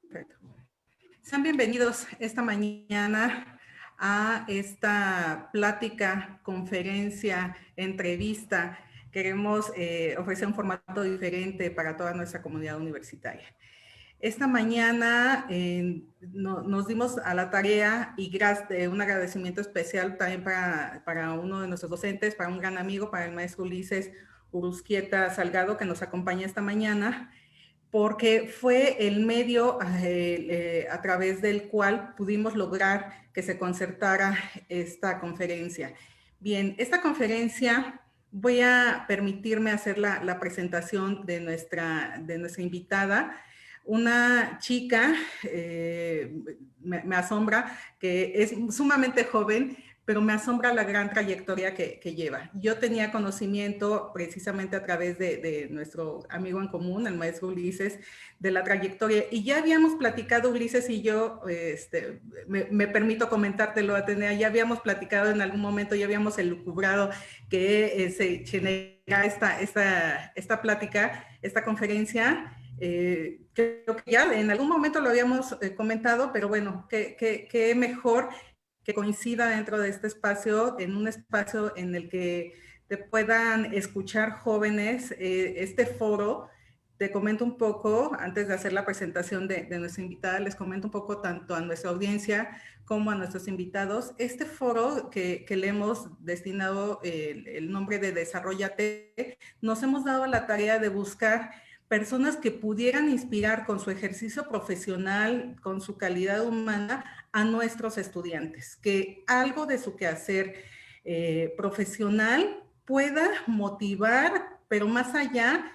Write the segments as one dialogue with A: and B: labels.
A: Perfecto. Sean bienvenidos esta mañana a esta plática, conferencia, entrevista. Queremos ofrecer un formato diferente para toda nuestra comunidad universitaria. Esta mañana nos dimos a la tarea y un agradecimiento especial también para uno de nuestros docentes, para un gran amigo, para el maestro Ulises Uruzquieta Salgado, que nos acompaña esta mañana, porque fue el medio a través del cual pudimos lograr que se concertara esta conferencia. Bien, esta conferencia voy a permitirme hacer la presentación de nuestra invitada, una chica, me asombra, que es sumamente joven, pero me asombra la gran trayectoria que lleva. Yo tenía conocimiento precisamente a través de nuestro amigo en común, el maestro Ulises, de la trayectoria, y ya habíamos platicado, Ulises y yo, me permito comentártelo, Atenea, ya habíamos platicado en algún momento, ya habíamos elucubrado que se genera esta plática, esta conferencia. Creo que ya en algún momento lo habíamos comentado, pero bueno, qué mejor que coincida dentro de este espacio, en un espacio en el que te puedan escuchar jóvenes, este foro. Te comento un poco, antes de hacer la presentación de nuestra invitada, les comento un poco tanto a nuestra audiencia como a nuestros invitados. Este foro que le hemos destinado el nombre de Desarrollate, nos hemos dado la tarea de buscar personas que pudieran inspirar con su ejercicio profesional, con su calidad humana, a nuestros estudiantes, que algo de su quehacer profesional pueda motivar, pero más allá,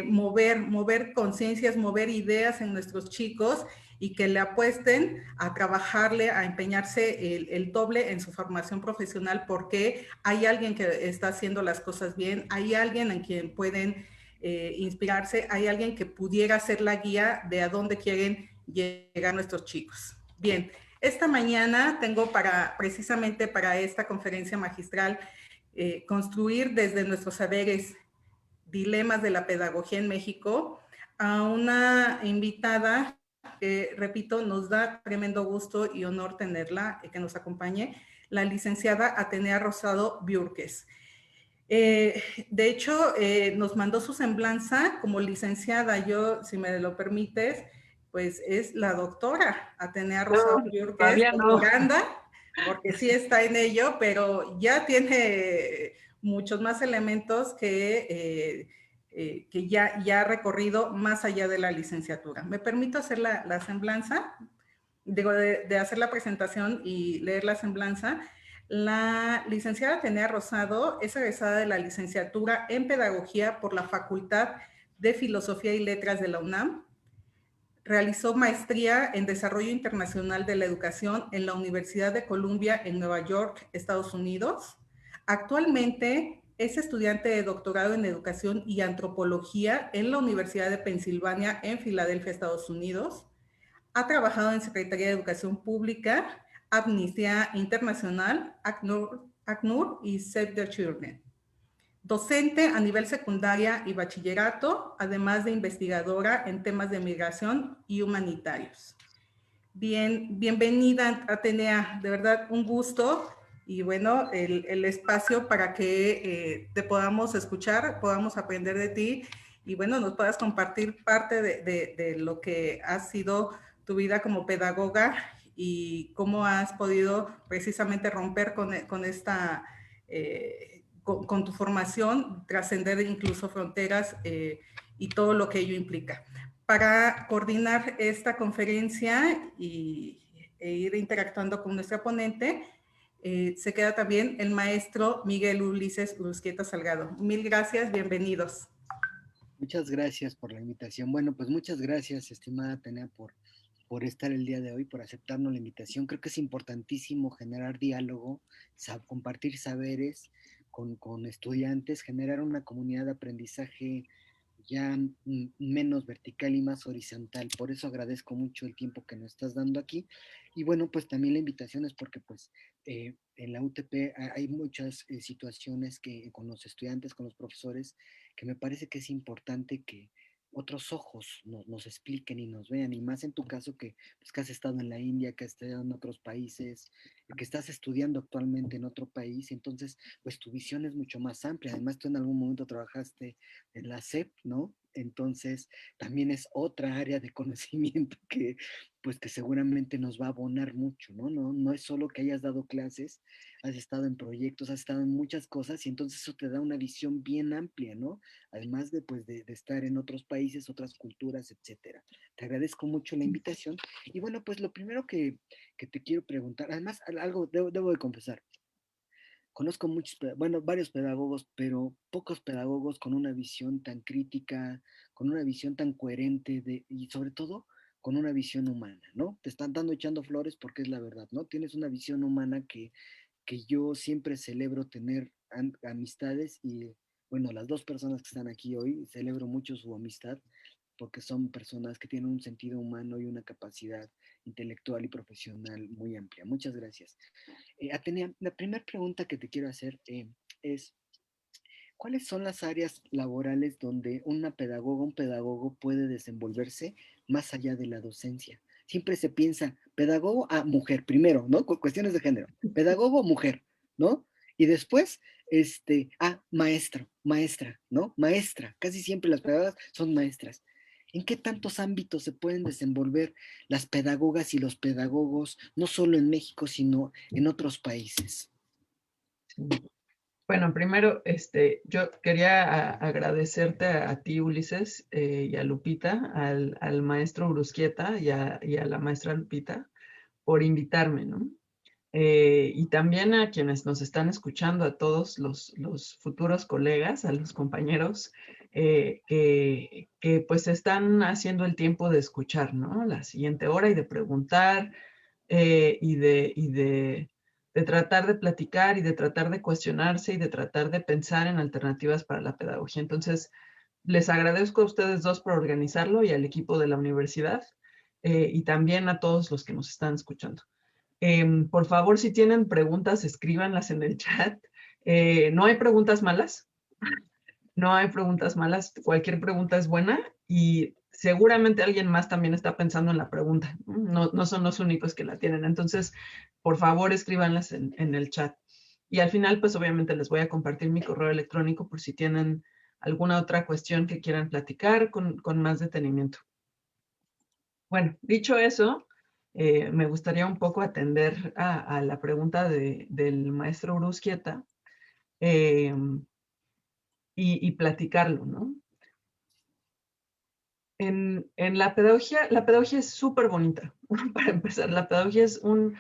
A: mover conciencias, mover ideas en nuestros chicos y que le apuesten a trabajarle, a empeñarse el doble en su formación profesional, porque hay alguien que está haciendo las cosas bien, hay alguien en quien pueden inspirarse, hay alguien que pudiera ser la guía de a dónde quieren llegar nuestros chicos. Bien, esta mañana tengo precisamente para esta conferencia magistral, construir desde nuestros saberes dilemas de la pedagogía en México, a una invitada que, repito, nos da tremendo gusto y honor tenerla, que nos acompañe, la licenciada Atenea Rosado Biurques. De hecho, nos mandó su semblanza como licenciada. Yo, si me lo permites, pues es la doctora Atenea Rosado Biurques,
B: Todavía no.
A: doctoranda, porque sí está en ello, pero ya tiene muchos más elementos que ya ha recorrido más allá de la licenciatura. ¿Me permito hacer la semblanza? Digo, de hacer la presentación y leer la semblanza. La licenciada Atenea Rosado es egresada de la licenciatura en Pedagogía por la Facultad de Filosofía y Letras de la UNAM. Realizó maestría en Desarrollo Internacional de la Educación en la Universidad de Columbia en Nueva York, Estados Unidos. Actualmente es estudiante de doctorado en Educación y Antropología en la Universidad de Pensilvania en Filadelfia, Estados Unidos. Ha trabajado en Secretaría de Educación Pública, Amnistía Internacional, ACNUR y Save the Children. Docente a nivel secundaria y bachillerato, además de investigadora en temas de migración y humanitarios. Bienvenida, Atenea, de verdad un gusto y bueno, el espacio para que te podamos escuchar, podamos aprender de ti y bueno, nos puedas compartir parte de lo que ha sido tu vida como pedagoga y cómo has podido precisamente romper con esta, con tu formación, trascender incluso fronteras y todo lo que ello implica. Para coordinar esta conferencia e ir interactuando con nuestra ponente, se queda también el maestro Miguel Ulises Uruzquieta Salgado. Mil gracias, bienvenidos.
C: Muchas gracias por la invitación. Bueno, pues muchas gracias, estimada Atenea, por estar el día de hoy, por aceptarnos la invitación. Creo que es importantísimo generar diálogo, compartir saberes con estudiantes, generar una comunidad de aprendizaje ya menos vertical y más horizontal. Por eso agradezco mucho el tiempo que nos estás dando aquí. Y bueno, pues también la invitación es porque pues en la UTP hay muchas situaciones que con los estudiantes, con los profesores, que me parece que es importante otros ojos nos expliquen y nos vean, y más en tu caso que, pues, que has estado en la India, que has estado en otros países, que estás estudiando actualmente en otro país, entonces, pues tu visión es mucho más amplia. Además, tú en algún momento trabajaste en la SEP, ¿no? Entonces, también es otra área de conocimiento que, pues, que seguramente nos va a abonar mucho, ¿no? No es solo que hayas dado clases, has estado en proyectos, has estado en muchas cosas, y entonces eso te da una visión bien amplia, ¿no? Además de, pues, de estar en otros países, otras culturas, etcétera. Te agradezco mucho la invitación. Y bueno, pues lo primero que te quiero preguntar, además, algo debo de confesar, conozco muchos, bueno, varios pedagogos, pero pocos pedagogos con una visión tan crítica, con una visión tan coherente y sobre todo con una visión humana, ¿no? Te están dando echando flores porque es la verdad, ¿no? Tienes una visión humana que yo siempre celebro tener amistades y, bueno, las dos personas que están aquí hoy, celebro mucho su amistad porque son personas que tienen un sentido humano y una capacidad intelectual y profesional muy amplia. Muchas gracias. Atenea, la primera pregunta que te quiero hacer es, ¿cuáles son las áreas laborales donde un pedagogo puede desenvolverse más allá de la docencia? Siempre se piensa pedagogo a mujer, primero, ¿no? Cuestiones de género. Pedagogo, mujer, ¿no? Y después, maestro, maestra, ¿no? Maestra. Casi siempre las pedagogas son maestras. ¿En qué tantos ámbitos se pueden desenvolver las pedagogas y los pedagogos, no solo en México, sino en otros países?
B: Sí. Bueno, primero, yo quería agradecerte a ti, Ulises, y a Lupita, al maestro Brusquieta y a la maestra Lupita por invitarme, ¿no? Y también a quienes nos están escuchando, a todos los futuros colegas, a los compañeros que pues están haciendo el tiempo de escuchar, ¿no? La siguiente hora y de preguntar y de tratar de platicar y de tratar de cuestionarse y de tratar de pensar en alternativas para la pedagogía. Entonces, les agradezco a ustedes dos por organizarlo y al equipo de la universidad y también a todos los que nos están escuchando. Por favor, si tienen preguntas, escríbanlas en el chat. No hay preguntas malas, no hay preguntas malas, cualquier pregunta es buena y seguramente alguien más también está pensando en la pregunta. No son los únicos que la tienen. Entonces, por favor, escríbanlas en el chat. Y al final, pues obviamente les voy a compartir mi correo electrónico por si tienen alguna otra cuestión que quieran platicar con más detenimiento. Bueno, dicho eso, me gustaría un poco atender a la pregunta del maestro Brusquieta eh, y platicarlo, ¿no? En la pedagogía es súper bonita. Para empezar, la pedagogía es un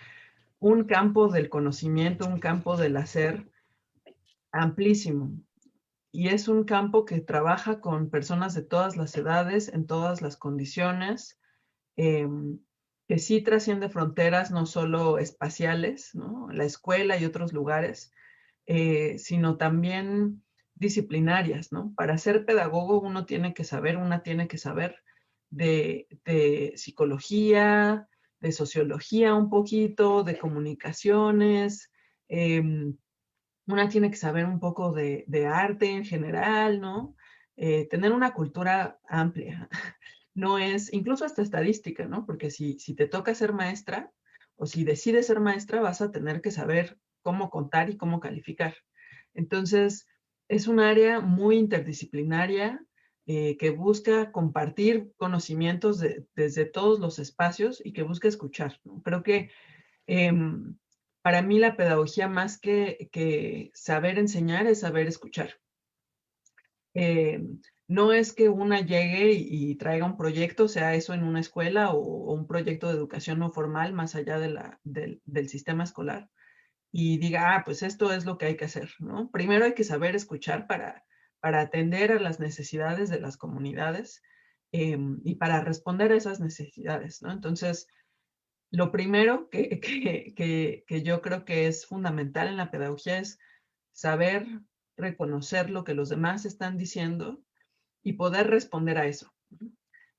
B: campo del conocimiento, un campo del hacer amplísimo. Y es un campo que trabaja con personas de todas las edades, en todas las condiciones, eh, que sí trasciende fronteras no solo espaciales, ¿no? La escuela y otros lugares, sino también disciplinarias, ¿no? Para ser pedagogo una tiene que saber de psicología, de sociología un poquito, de comunicaciones, una tiene que saber un poco de arte en general, ¿no? Tener una cultura amplia. No es, incluso hasta estadística, ¿no? Porque si te toca ser maestra o si decides ser maestra, vas a tener que saber cómo contar y cómo calificar. Entonces, es un área muy interdisciplinaria que busca compartir conocimientos desde todos los espacios y que busca escuchar, ¿no? Creo que para mí la pedagogía más que saber enseñar es saber escuchar. No es que una llegue y traiga un proyecto, sea eso en una escuela o un proyecto de educación no formal más allá del sistema escolar y diga, pues esto es lo que hay que hacer, ¿no? Primero hay que saber escuchar para atender a las necesidades de las comunidades y para responder a esas necesidades, ¿no? Entonces, lo primero que yo creo que es fundamental en la pedagogía es saber reconocer lo que los demás están diciendo y poder responder a eso.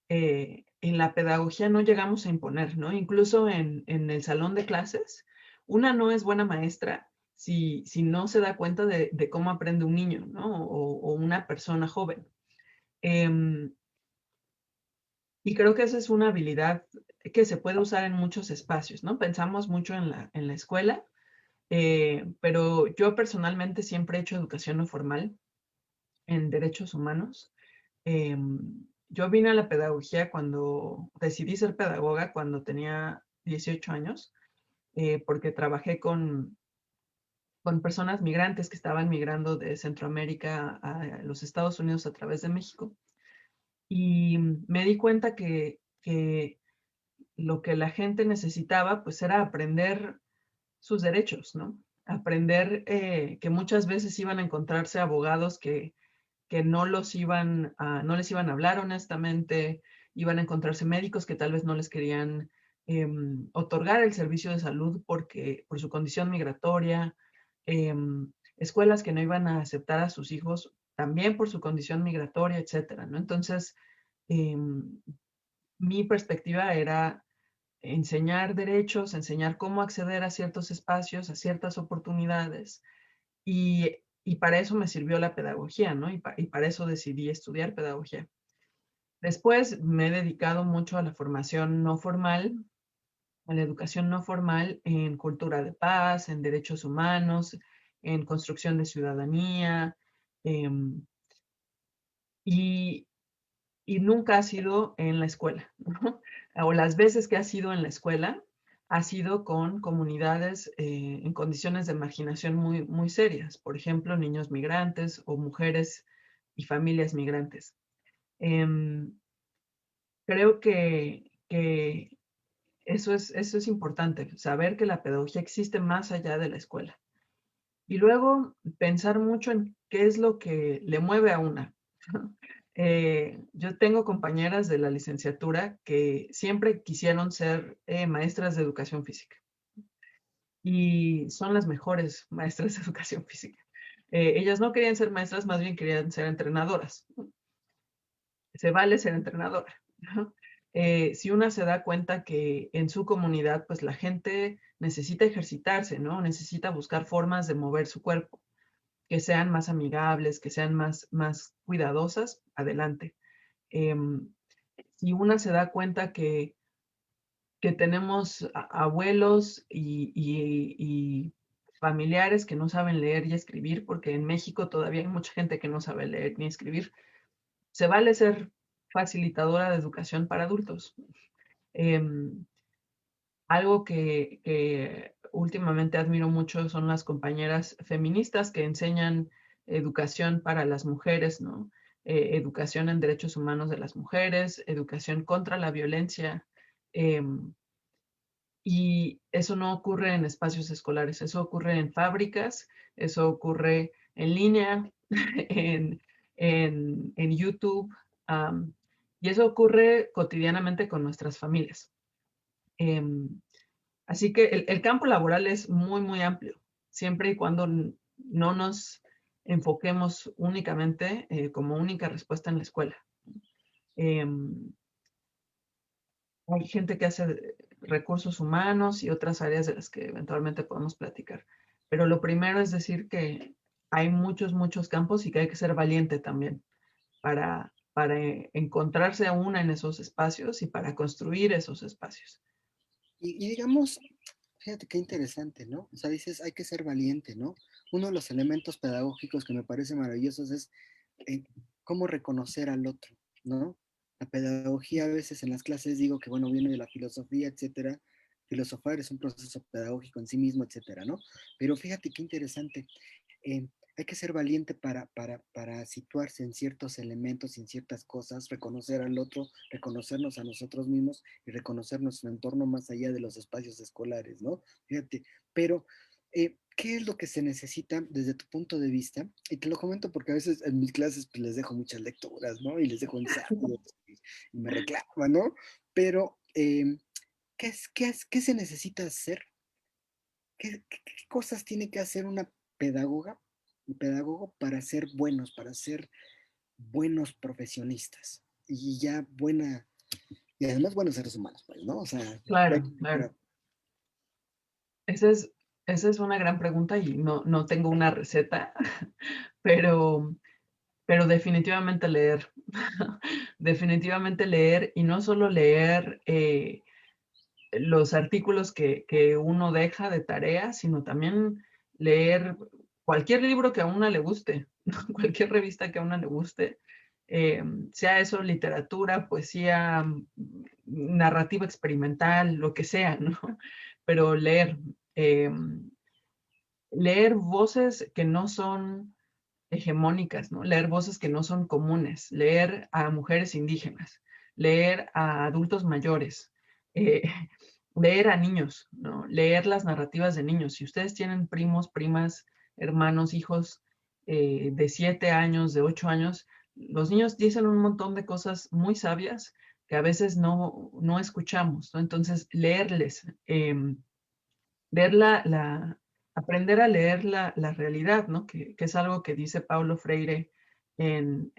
B: En la pedagogía no llegamos a imponer, ¿no? Incluso en el salón de clases, una no es buena maestra si no se da cuenta de cómo aprende un niño, ¿no? O una persona joven. Y creo que esa es una habilidad que se puede usar en muchos espacios, ¿no? Pensamos mucho en la escuela, pero yo personalmente siempre he hecho educación no formal en derechos humanos. Yo vine a la pedagogía cuando decidí ser pedagoga cuando tenía 18 años, porque trabajé con personas migrantes que estaban migrando de Centroamérica a los Estados Unidos a través de México. Y me di cuenta que lo que la gente necesitaba pues era aprender sus derechos, ¿no? Aprender que muchas veces iban a encontrarse abogados que no no les iban a hablar honestamente, iban a encontrarse médicos que tal vez no les querían otorgar el servicio de salud por su condición migratoria, escuelas que no iban a aceptar a sus hijos también por su condición migratoria, etcétera, ¿no? Entonces, mi perspectiva era enseñar derechos, enseñar cómo acceder a ciertos espacios, a ciertas oportunidades. Y para eso me sirvió la pedagogía, ¿no? Y para eso decidí estudiar pedagogía. Después me he dedicado mucho a la formación no formal, a la educación no formal en cultura de paz, en derechos humanos, en construcción de ciudadanía, em, y, y nunca ha sido en la escuela, ¿no? O las veces que ha sido en la escuela, ha sido con comunidades en condiciones de marginación muy, muy serias, por ejemplo, niños migrantes o mujeres y familias migrantes. Em, Creo que eso es importante, saber que la pedagogía existe más allá de la escuela. Y luego pensar mucho en qué es lo que le mueve a una. Yo tengo compañeras de la licenciatura que siempre quisieron ser maestras de educación física y son las mejores maestras de educación física. Ellas no querían ser maestras, más bien querían ser entrenadoras. Se vale ser entrenadora, ¿no? Si una se da cuenta que en su comunidad, pues la gente necesita ejercitarse, ¿no? Necesita buscar formas de mover su cuerpo que sean más amigables, que sean más cuidadosas, adelante. Si una se da cuenta que tenemos abuelos y familiares que no saben leer y escribir, porque en México todavía hay mucha gente que no sabe leer ni escribir, se vale ser facilitadora de educación para adultos. Algo que últimamente admiro mucho son las compañeras feministas que enseñan educación para las mujeres, ¿no? Educación en derechos humanos de las mujeres, educación contra la violencia. Y eso no ocurre en espacios escolares, eso ocurre en fábricas, eso ocurre en línea, en, en YouTube, y eso ocurre cotidianamente con nuestras familias. Así que el campo laboral es muy, muy amplio, siempre y cuando no nos enfoquemos únicamente como única respuesta en la escuela. Hay gente que hace recursos humanos y otras áreas de las que eventualmente podemos platicar. Pero lo primero es decir que hay muchos, muchos campos y que hay que ser valiente también para encontrarse a una en esos espacios y para construir esos espacios.
C: Y digamos, fíjate qué interesante, ¿no? O sea, dices, hay que ser valiente, ¿no? Uno de los elementos pedagógicos que me parece maravillosos es eh, cómo reconocer al otro, ¿no? La pedagogía a veces en las clases digo que, bueno, viene de la filosofía, etcétera. Filosofar es un proceso pedagógico en sí mismo, etcétera, ¿no? Pero fíjate qué interesante. eh, Hay que ser valiente para situarse en ciertos elementos, en ciertas cosas, reconocer al otro, reconocernos a nosotros mismos y reconocer nuestro entorno más allá de los espacios escolares, ¿no? Fíjate, pero ¿qué es lo que se necesita desde tu punto de vista? Y te lo comento porque a veces en mis clases pues, les dejo muchas lecturas, ¿no? Y les dejo ensayos y me reclaman, ¿no? Pero, ¿qué se necesita hacer? ¿Qué cosas tiene que hacer una pedagoga y pedagogo para ser buenos, para ser buenos profesionistas y ya y además buenos seres humanos, pues, ¿no? O sea,
B: Claro, claro. Esa es, esa es una gran pregunta y no tengo una receta, pero pero definitivamente leer. Definitivamente leer, y no solo leer los artículos que uno deja de tarea, sino también leer cualquier libro que a una le guste, cualquier revista que a una le guste, sea eso literatura, poesía, narrativa experimental, lo que sea, ¿no? Pero leer, eh, leer voces que no son hegemónicas, ¿no? Leer voces que no son comunes, leer a mujeres indígenas, leer a adultos mayores, eh, leer a niños, ¿no? Leer las narrativas de niños. Si ustedes tienen primos, primas, hermanos, hijos de 7 años, de 8 años, los niños dicen un montón de cosas muy sabias que a veces no escuchamos, ¿no? Entonces, leerles, leer aprender a leer la realidad, ¿no? Que es algo que dice Paulo Freire en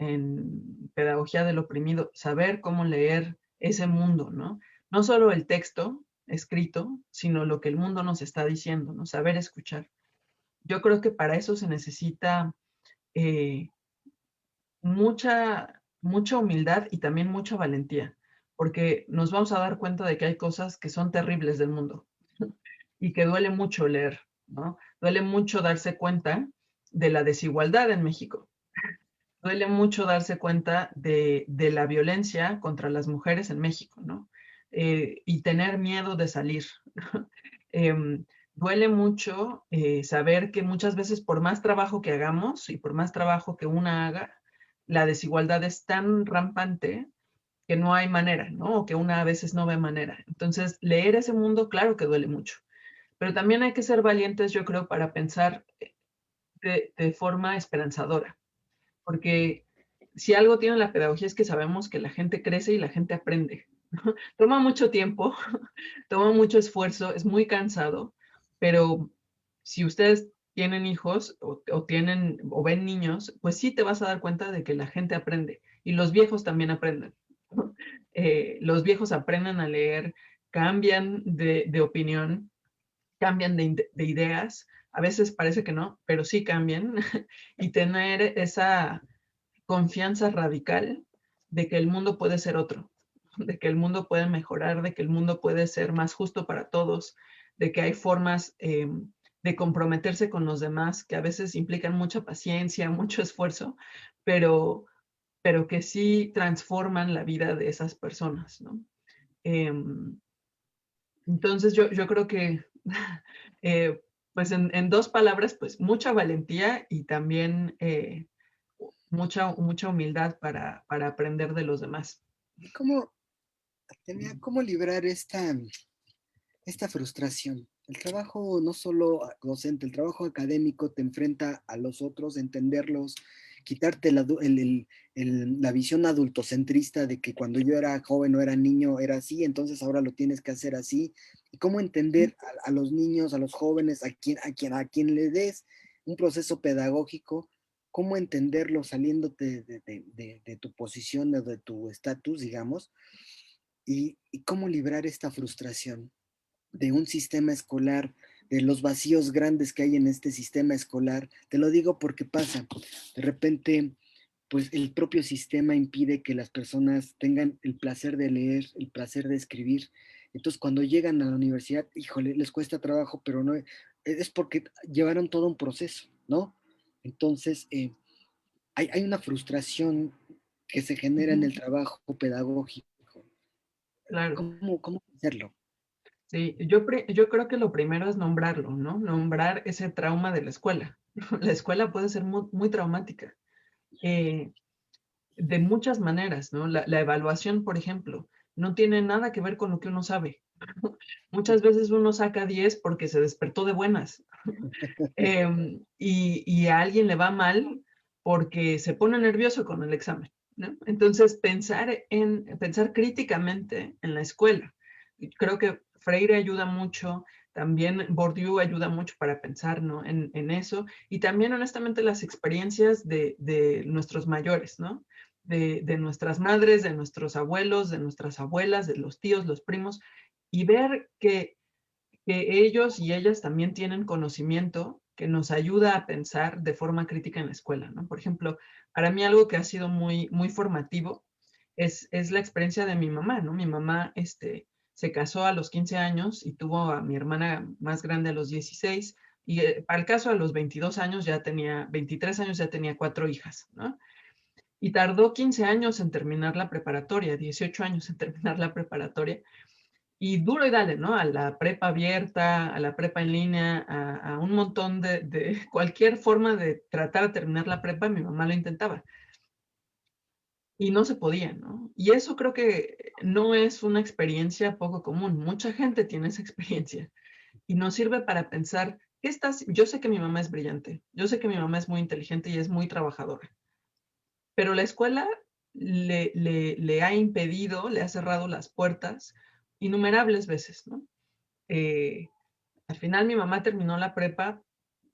B: Pedagogía del Oprimido, saber cómo leer ese mundo, ¿no? No solo el texto escrito, sino lo que el mundo nos está diciendo, ¿no? Saber escuchar. Yo creo que para eso se necesita eh, mucha humildad y también mucha valentía, porque nos vamos a dar cuenta de que hay cosas que son terribles del mundo y que duele mucho leer, ¿no? Duele mucho darse cuenta de la desigualdad en México. Duele mucho darse cuenta de la violencia contra las mujeres en México, ¿no? Y tener miedo de salir. Duele mucho saber que muchas veces por más trabajo que hagamos y por más trabajo que una haga, la desigualdad es tan rampante que no hay manera, ¿no? O que una a veces no ve manera. Entonces, leer ese mundo, claro que duele mucho. Pero también hay que ser valientes, yo creo, para pensar de forma esperanzadora, porque si algo tiene la pedagogía es que sabemos que la gente crece y la gente aprende. Toma mucho tiempo, toma mucho esfuerzo, es muy cansado, pero si ustedes tienen hijos tienen o ven niños, pues sí te vas a dar cuenta de que la gente aprende y los viejos también aprenden. Los viejos aprenden a leer, cambian de opinión, cambian de ideas, a veces parece que no, pero sí cambian, y tener esa confianza radical de que el mundo puede ser otro, de que el mundo puede mejorar, de que el mundo puede ser más justo para todos, de que hay formas de comprometerse con los demás que a veces implican mucha paciencia, mucho esfuerzo, pero, pero que sí transforman la vida de esas personas, ¿no? Entonces yo creo que, eh, pues en dos palabras, pues mucha valentía y también mucha humildad para aprender de los demás.
C: ¿Y cómo librar esta frustración? El trabajo no solo docente, el trabajo académico te enfrenta a los otros, entenderlos, quitarte la visión adultocentrista de que cuando yo era joven o era niño era así, entonces ahora lo tienes que hacer así. Y cómo entender a los niños, a los jóvenes, a quien le des un proceso pedagógico, cómo entenderlo saliéndote de tu posición, de tu estatus, digamos, y cómo librar esta frustración de un sistema escolar, de los vacíos grandes que hay en este sistema escolar. Te lo digo porque pasa. De repente, pues el propio sistema impide que las personas tengan el placer de leer, el placer de escribir. Entonces, cuando llegan a la universidad, híjole, les cuesta trabajo, pero no es porque llevaron todo un proceso, ¿no? Entonces, hay una frustración que se genera en el trabajo pedagógico.
B: Claro,
C: ¿Cómo hacerlo?
B: sí, yo creo que lo primero es nombrarlo, ¿no? Nombrar ese trauma de la escuela. La escuela puede ser muy traumática, eh, de muchas maneras, ¿no? La evaluación, por ejemplo, no tiene nada que ver con lo que uno sabe. Muchas veces uno saca 10 porque se despertó de buenas, y a alguien le va mal porque se pone nervioso con el examen, ¿no? Entonces, pensar críticamente en la escuela. Creo que Freire ayuda mucho, también Bourdieu ayuda mucho para pensar, ¿no? en eso, y también honestamente las experiencias de nuestros mayores, ¿no? De nuestras madres, de nuestros abuelos, de nuestras abuelas, de los tíos, los primos, y ver que ellos y ellas también tienen conocimiento que nos ayuda a pensar de forma crítica en la escuela, ¿no? Por ejemplo, para mí algo que ha sido muy, muy formativo es la experiencia de mi mamá, ¿no? Mi mamá se casó a los 15 años y tuvo a mi hermana más grande a los 16, y para el caso a los 22 años ya tenía, 23 años ya tenía 4 hijas, ¿no? Y tardó 15 años en terminar la preparatoria, 18 años en terminar la preparatoria, y duro y dale, ¿no? A la prepa abierta, a la prepa en línea, a un montón de cualquier forma de tratar de terminar la prepa, mi mamá lo intentaba. Y no se podía, ¿no? Y eso creo que no es una experiencia poco común. Mucha gente tiene esa experiencia y nos sirve para pensar, yo sé que mi mamá es brillante, yo sé que mi mamá es muy inteligente y es muy trabajadora, pero la escuela le ha impedido, le ha cerrado las puertas innumerables veces, ¿no? Al final mi mamá terminó la prepa,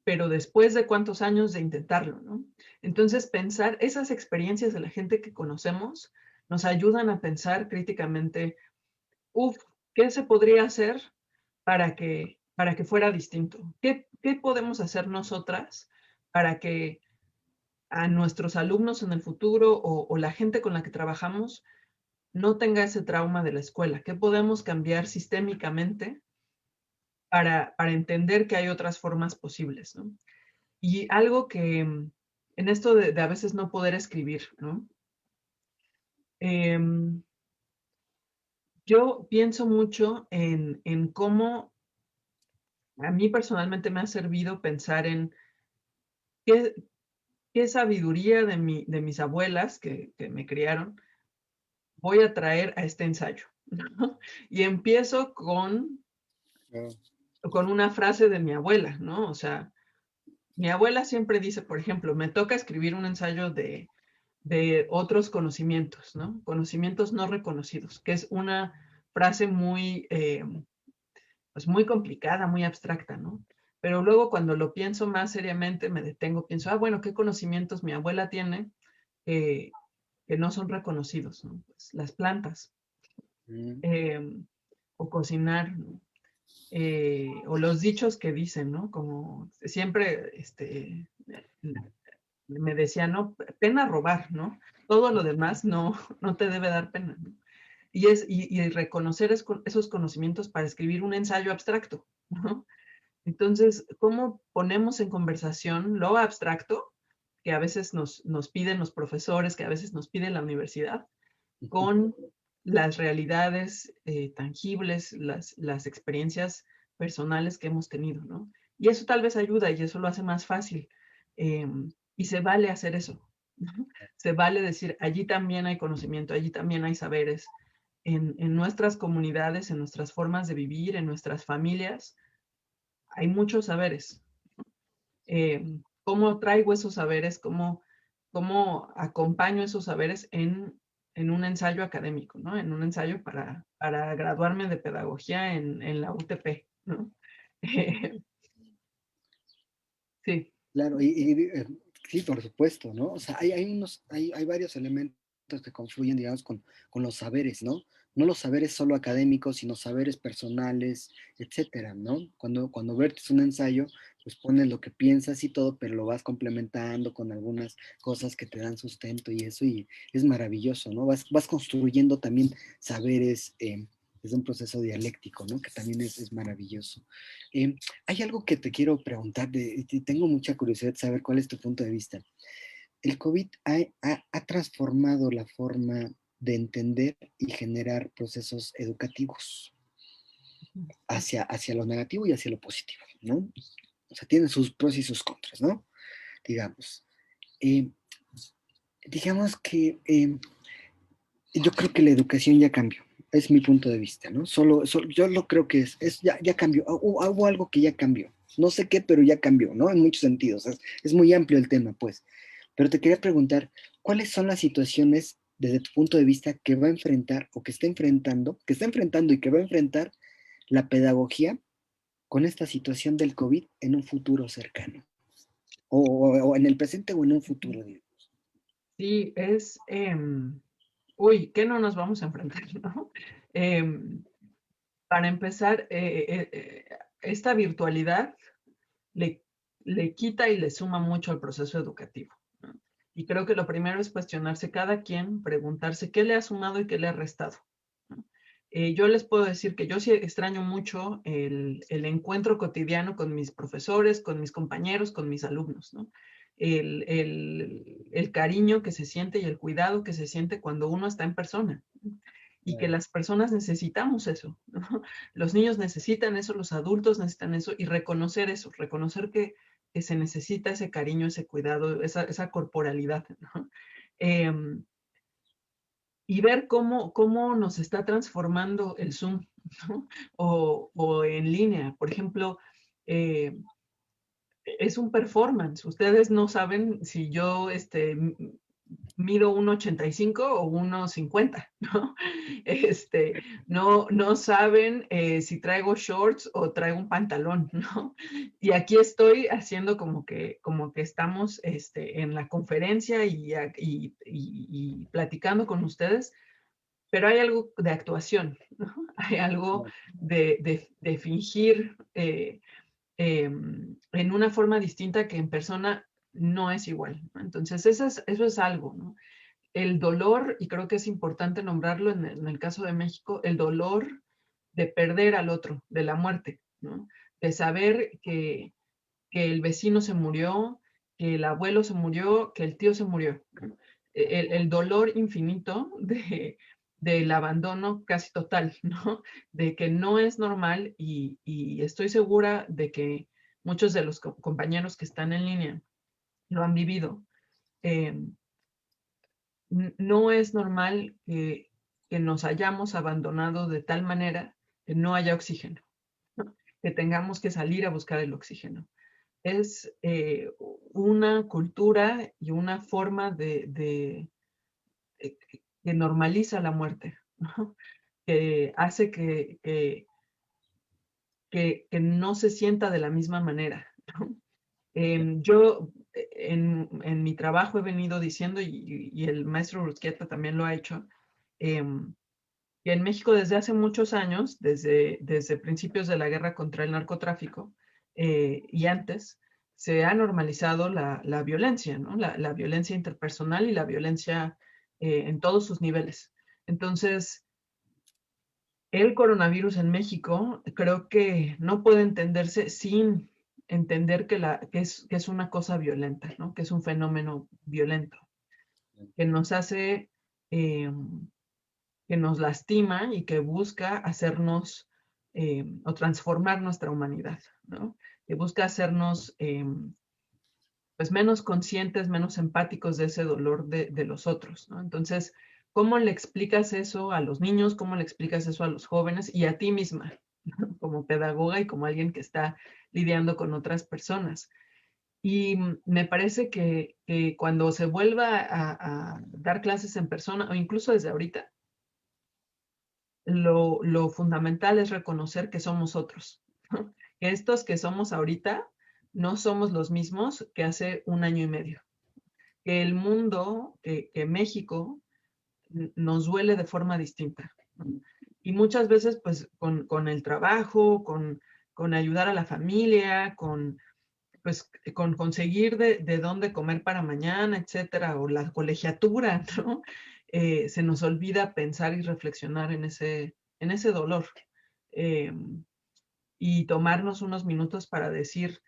B: pero después de cuántos años de intentarlo, ¿no? Entonces, pensar esas experiencias de la gente que conocemos nos ayudan a pensar críticamente, ¿qué se podría hacer para que fuera distinto? ¿Qué podemos hacer nosotras para que a nuestros alumnos en el futuro o la gente con la que trabajamos no tenga ese trauma de la escuela? ¿Qué podemos cambiar sistémicamente para entender que hay otras formas posibles, ¿no? Y algo que en esto de a veces no poder escribir, ¿no? Yo pienso mucho en cómo a mí personalmente me ha servido pensar en qué, qué sabiduría de mis abuelas que me criaron voy a traer a este ensayo, ¿no? Y empiezo con una frase de mi abuela, ¿no? O sea, mi abuela siempre dice, por ejemplo, me toca escribir un ensayo de otros conocimientos, ¿no? Conocimientos no reconocidos, que es una frase muy, pues muy complicada, muy abstracta, ¿no? Pero luego cuando lo pienso más seriamente, me detengo, pienso, bueno, ¿qué conocimientos mi abuela tiene que no son reconocidos, ¿no? Pues las plantas, o cocinar, ¿no? O los dichos que dicen, ¿no? Como siempre, me decía, no, pena robar, ¿no? Todo lo demás no te debe dar pena, ¿no? Y reconocer esos conocimientos para escribir un ensayo abstracto, ¿no? Entonces, ¿cómo ponemos en conversación lo abstracto que a veces nos piden los profesores, que a veces nos pide la universidad, con las realidades tangibles, las experiencias personales que hemos tenido, ¿no? Y eso tal vez ayuda y eso lo hace más fácil. Y se vale hacer eso, ¿no? Se vale decir, allí también hay conocimiento, allí también hay saberes. En nuestras comunidades, en nuestras formas de vivir, en nuestras familias, hay muchos saberes. ¿Cómo traigo esos saberes? ¿Cómo acompaño esos saberes en un ensayo académico, ¿no? En un ensayo para graduarme de pedagogía en la UTP, ¿no? Sí.
C: Claro, sí, por supuesto, ¿no? O sea, hay varios elementos que confluyen, digamos, con los saberes, ¿no? No los saberes solo académicos, sino saberes personales, etcétera, ¿no? Cuando vertes un ensayo, pues pones lo que piensas y todo, pero lo vas complementando con algunas cosas que te dan sustento y es maravilloso, ¿no? Vas construyendo también saberes desde un proceso dialéctico, ¿no? Que también es maravilloso. Hay algo que te quiero preguntar, tengo mucha curiosidad de saber cuál es tu punto de vista. El COVID ha transformado la forma de entender y generar procesos educativos hacia lo negativo y hacia lo positivo, ¿no? O sea, tiene sus pros y sus contras, ¿no? Digamos. Digamos que yo creo que la educación ya cambió. Es mi punto de vista, ¿no? Yo lo creo que ya cambió. Hubo algo que ya cambió. No sé qué, pero ya cambió, ¿no? En muchos sentidos. Es muy amplio el tema, pues. Pero te quería preguntar, ¿cuáles son las situaciones desde tu punto de vista que va a enfrentar o que está enfrentando y que va a enfrentar la pedagogía con esta situación del COVID en un futuro cercano? O en el presente o en un futuro, digamos.
B: Sí, ¿qué no nos vamos a enfrentar, no? Para empezar, esta virtualidad le quita y le suma mucho al proceso educativo, ¿no? Y creo que lo primero es cuestionarse cada quien, preguntarse qué le ha sumado y qué le ha restado, ¿no? Yo les puedo decir que yo sí extraño mucho el encuentro cotidiano con mis profesores, con mis compañeros, con mis alumnos, ¿no? El cariño que se siente y el cuidado que se siente cuando uno está en persona, ¿no? Y que las personas necesitamos eso, ¿no? Los niños necesitan eso, los adultos necesitan eso, y reconocer eso, reconocer que se necesita ese cariño, ese cuidado, esa corporalidad, ¿no? Y ver cómo nos está transformando el Zoom, ¿no? O en línea. Por ejemplo, es un performance. Ustedes no saben si yo mido 1,85 o 1,50, ¿no? No saben si traigo shorts o traigo un pantalón, ¿no? Y aquí estoy haciendo como que estamos en la conferencia y platicando con ustedes, pero hay algo de actuación, ¿no? Hay algo de fingir en una forma distinta que en persona no es igual, ¿no? Entonces, eso es algo, ¿no? El dolor, y creo que es importante nombrarlo en el caso de México, el dolor de perder al otro, de la muerte, ¿no? De saber que el vecino se murió, que el abuelo se murió, que el tío se murió, ¿no? El dolor infinito del abandono casi total, ¿no? De que no es normal, y estoy segura de que muchos de los compañeros que están en línea lo han vivido. No es normal que nos hayamos abandonado de tal manera que no haya oxígeno, ¿no? Que tengamos que salir a buscar el oxígeno. Es una cultura y una forma que normaliza la muerte, ¿no? Que hace que no se sienta de la misma manera, ¿no? Yo en mi trabajo he venido diciendo, y el maestro Rusquieta también lo ha hecho, que en México desde hace muchos años, desde principios de la guerra contra el narcotráfico y antes, se ha normalizado la violencia, ¿no? La violencia interpersonal y la violencia en todos sus niveles. Entonces, el coronavirus en México creo que no puede entenderse sin entender que es una cosa violenta, ¿no? Que es un fenómeno violento, que nos hace, que nos lastima y que busca hacernos o transformar nuestra humanidad, ¿no? Que busca hacernos pues menos conscientes, menos empáticos de ese dolor de los otros, ¿no? Entonces, ¿cómo le explicas eso a los niños? ¿Cómo le explicas eso a los jóvenes y a ti misma, ¿no? Como pedagoga y como alguien que está lidiando con otras personas? Y me parece que cuando se vuelva a dar clases en persona, o incluso desde ahorita, lo fundamental es reconocer que somos otros, ¿no? Que estos que somos ahorita no somos los mismos que hace un año y medio. Que el mundo, que México nos duele de forma distinta, ¿no? Y muchas veces, pues, con el trabajo, con ayudar a la familia, pues, con conseguir de dónde comer para mañana, etcétera, o la colegiatura, ¿no? Se nos olvida pensar y reflexionar en ese dolor. Y tomarnos unos minutos para decir,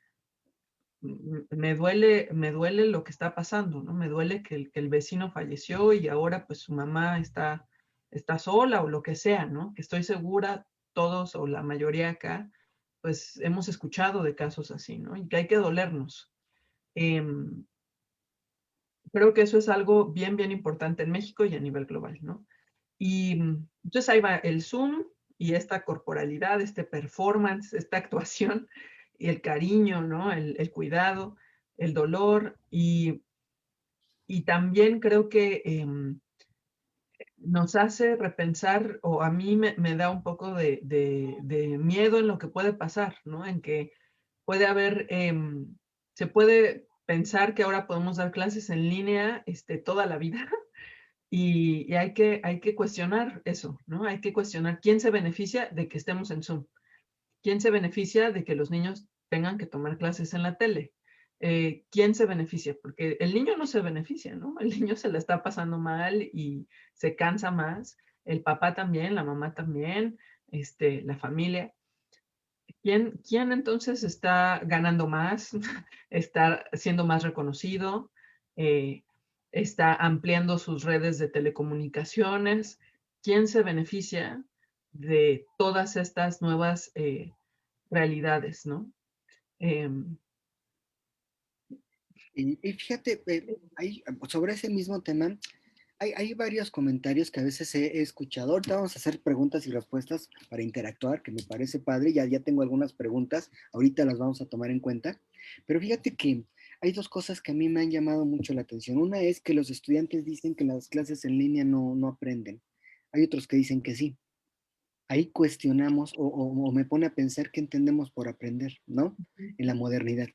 B: me duele lo que está pasando, ¿no? Me duele que el vecino falleció y ahora pues su mamá está sola o lo que sea, ¿no? Que estoy segura todos o la mayoría acá, pues hemos escuchado de casos así, ¿no? Y que hay que dolernos. Creo que eso es algo bien, bien importante en México y a nivel global, ¿no? Y entonces ahí va el Zoom y esta corporalidad, este performance, esta actuación y el cariño, ¿no? El cuidado, el dolor y también creo que nos hace repensar, o a mí me da un poco de miedo en lo que puede pasar, ¿no? En que puede haber, se puede pensar que ahora podemos dar clases en línea toda la vida. Y hay que cuestionar eso, ¿no? Hay que cuestionar quién se beneficia de que estemos en Zoom, quién se beneficia de que los niños tengan que tomar clases en la tele, ¿quién se beneficia? Porque el niño no se beneficia, ¿no? El niño se la está pasando mal y se cansa más. El papá también, la mamá también, la familia. ¿Quién entonces está ganando más? ¿Está siendo más reconocido? Eh, ¿Está ampliando sus redes de telecomunicaciones? ¿Quién se beneficia de todas estas nuevas realidades, no? Em,
C: Y fíjate, sobre ese mismo tema, hay varios comentarios que a veces he escuchado. Ahorita vamos a hacer preguntas y respuestas para interactuar, que me parece padre. Ya tengo algunas preguntas, ahorita las vamos a tomar en cuenta. Pero fíjate que hay dos cosas que a mí me han llamado mucho la atención. Una es que los estudiantes dicen que las clases en línea no aprenden. Hay otros que dicen que sí. Ahí cuestionamos o me pone a pensar qué entendemos por aprender, ¿no? En la modernidad.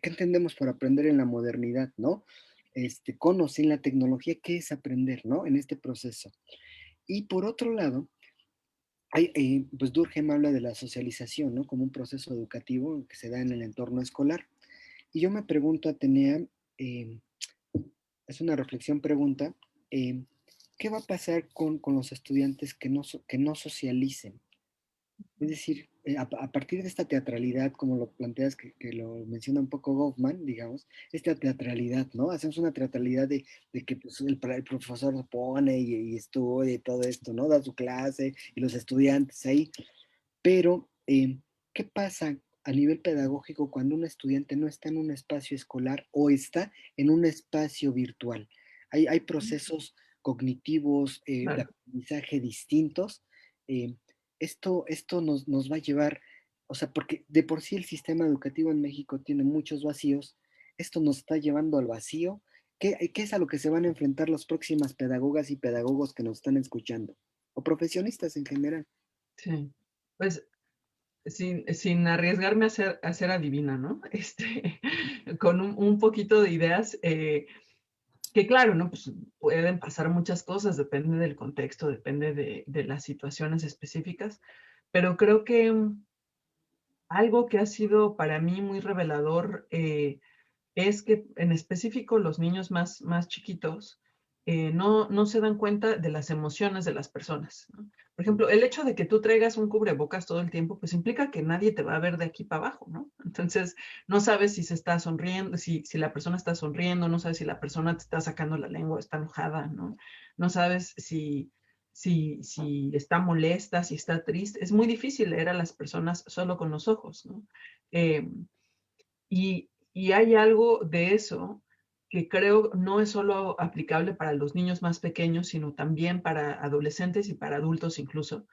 C: ¿Qué entendemos por aprender en la modernidad, ¿no? Con o sin la tecnología, ¿qué es aprender, ¿no? En este proceso. Y por otro lado, pues Durkheim habla de la socialización, ¿no? Como un proceso educativo que se da en el entorno escolar. Y yo me pregunto, Atenea, eh, es una reflexión pregunta, ¿qué va a pasar con los estudiantes que no socialicen? Es decir, a partir de esta teatralidad, como lo planteas, que lo menciona un poco Goffman, digamos, esta teatralidad, ¿no? Hacemos una teatralidad de que pues, el profesor se pone y estudia y todo esto, ¿no? Da su clase y los estudiantes ahí. Pero, ¿qué pasa a nivel pedagógico cuando un estudiante no está en un espacio escolar o está en un espacio virtual? Hay procesos cognitivos de
B: claro.
C: aprendizaje distintos. eh, esto nos va a llevar, o sea, porque de por sí el sistema educativo en México tiene muchos vacíos, esto nos está llevando al vacío. ¿Qué es a lo que se van a enfrentar las próximas pedagogas y pedagogos que nos están escuchando? O profesionistas en general.
B: Sí. Pues sin arriesgarme a ser adivina, ¿no? Con un poquito de ideas, que claro, ¿no? Pues pueden pasar muchas cosas, depende del contexto, depende de las situaciones específicas, pero creo que algo que ha sido para mí muy revelador es que en específico los niños más chiquitos no se dan cuenta de las emociones de las personas, ¿no? Por ejemplo, el hecho de que tú traigas un cubrebocas todo el tiempo, pues implica que nadie te va a ver de aquí para abajo, ¿no? Entonces, no sabes si se está sonriendo, si la persona está sonriendo, no sabes si la persona te está sacando la lengua, está enojada, ¿no? No sabes si está molesta, si está triste. Es muy difícil leer a las personas solo con los ojos, ¿no? Eh, y hay algo de eso que creo no es solo aplicable para los niños más pequeños, sino también para adolescentes y para adultos incluso,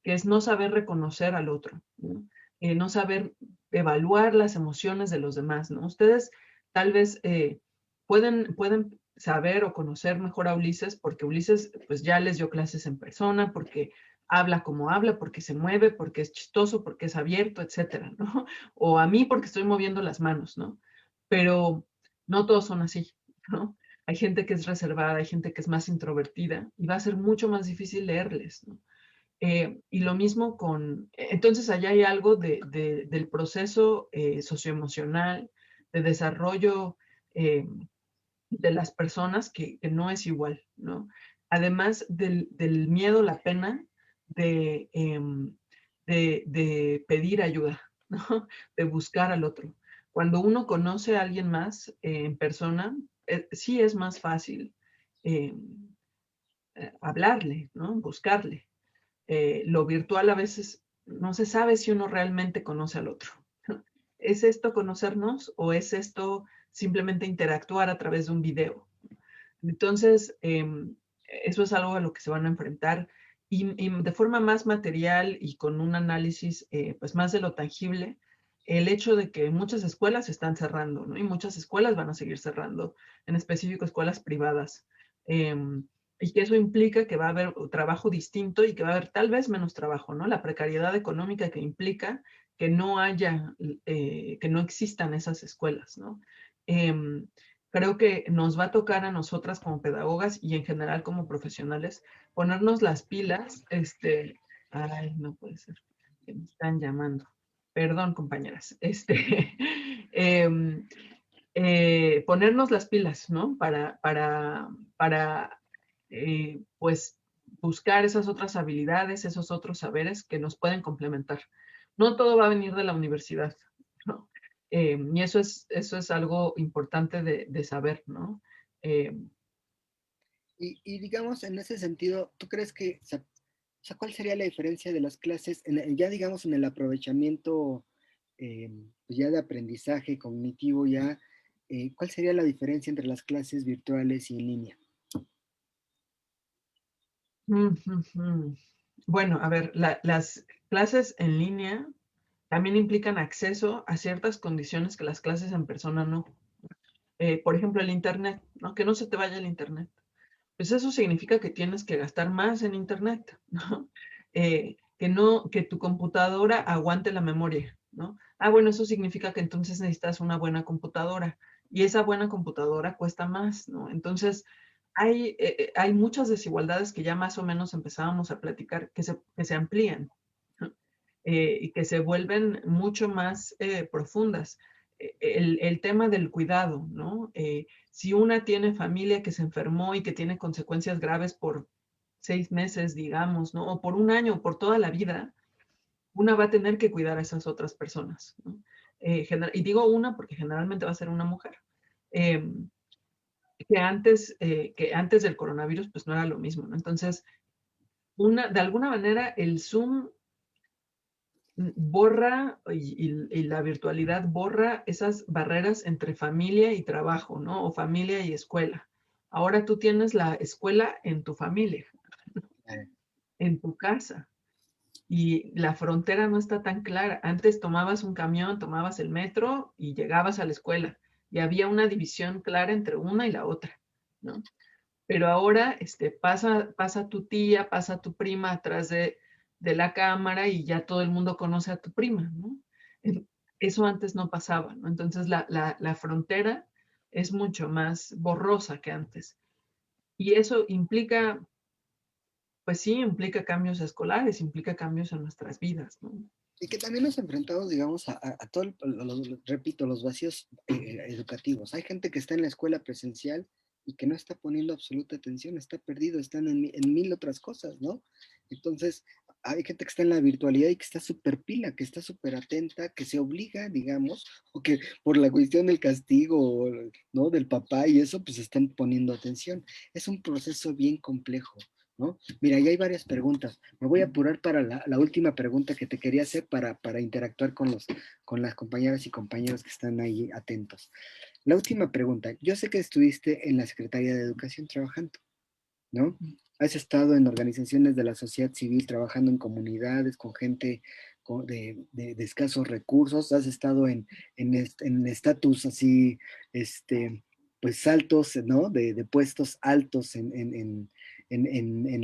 B: que es no saber reconocer al otro, ¿no? No saber evaluar las emociones de los demás, ¿no? Ustedes tal vez pueden saber o conocer mejor a Ulises porque Ulises pues ya les dio clases en persona, porque habla como habla, porque se mueve, porque es chistoso, porque es abierto, etcétera, ¿no? O a mí porque estoy moviendo las manos, ¿no? Pero no todos son así, ¿no? Hay gente que es reservada, hay gente que es más introvertida y va a ser mucho más difícil leerles, ¿no? Y lo mismo entonces allá hay algo del proceso socioemocional, de desarrollo eh, de las personas que no es igual, ¿no? Además del miedo, la pena de pedir ayuda, ¿no? De buscar al otro. Cuando uno conoce a alguien más en persona, sí es más fácil eh, hablarle, ¿no? Buscarle. Lo virtual a veces no se sabe si uno realmente conoce al otro. ¿Es esto conocernos o es esto simplemente interactuar a través de un video? Entonces, eso es algo a lo que se van a enfrentar y de forma más material y con un análisis pues más de lo tangible, el hecho de que muchas escuelas se están cerrando, ¿no? Y muchas escuelas van a seguir cerrando, en específico escuelas privadas. Y que eso implica que va a haber trabajo distinto y que va a haber tal vez menos trabajo, ¿no? La precariedad económica que implica que no haya, que no existan esas escuelas, ¿no? Creo que nos va a tocar a nosotras como pedagogas y en general como profesionales ponernos las pilas. Ay, no puede ser, que me están llamando. Perdón, compañeras. em, ponernos las pilas, ¿no? Para pues, buscar esas otras habilidades, esos otros saberes que nos pueden complementar. No todo va a venir de la universidad, ¿no? Y eso es algo importante de saber, ¿no? Eh,
C: Y digamos, en ese sentido, ¿tú crees que, o sea, cuál sería la diferencia de las clases, ya digamos en el aprovechamiento pues ya de aprendizaje cognitivo, ya, cuál sería la diferencia entre las clases virtuales y en línea?
B: Bueno, a ver, las clases en línea también implican acceso a ciertas condiciones que las clases en persona no. Por ejemplo, el Internet, ¿no? Que no se te vaya el Internet. Pues eso significa que tienes que gastar más en Internet, ¿no? Que tu computadora aguante la memoria, ¿no? Ah, bueno, eso significa que entonces necesitas una buena computadora y esa buena computadora cuesta más, ¿no? Entonces, hay muchas desigualdades que ya más o menos empezábamos a platicar que se amplían, ¿no? Y que se vuelven mucho más profundas. El tema del cuidado, ¿no? Si una tiene familia que se enfermó y que tiene consecuencias graves por 6 meses, digamos, ¿no? O por un año, o por toda la vida, una va a tener que cuidar a esas otras personas, ¿no? Y digo una porque generalmente va a ser una mujer. Eh, que antes del coronavirus, pues no era lo mismo, ¿no? Entonces, de alguna manera, el Zoom borra y la virtualidad borra esas barreras entre familia y trabajo, ¿no? O familia y escuela. Ahora tú tienes la escuela en tu familia, en tu casa, y la frontera no está tan clara. Antes tomabas un camión, tomabas el metro y llegabas a la escuela, y había una división clara entre una y la otra, ¿no? Pero ahora pasa tu tía, pasa tu prima atrás de la cámara y ya todo el mundo conoce a tu prima, ¿no? Eso antes no pasaba, ¿no? Entonces la frontera es mucho más borrosa que antes. Y eso implica, pues sí, implica cambios escolares, implica cambios en nuestras vidas, ¿no?
C: Y que también nos enfrentamos, digamos, a todo, repito, los vacíos educativos. Hay gente que está en la escuela presencial y que no está poniendo absoluta atención, está perdido, están en mil otras cosas, ¿no? Entonces, hay gente que está en la virtualidad y que está súper pila, que está súper atenta, que se obliga, digamos, o que por la cuestión del castigo, ¿no? Del papá y eso, pues están poniendo atención. Es un proceso bien complejo, ¿no? Mira, ya hay varias preguntas. Me voy a apurar para la última pregunta que te quería hacer para interactuar con las compañeras y compañeros que están ahí atentos. La última pregunta. Yo sé que estuviste en la Secretaría de Educación trabajando, ¿no? Has estado en organizaciones de la sociedad civil, trabajando en comunidades, con gente de escasos recursos, has estado en estatus así, pues altos, ¿no? De puestos altos en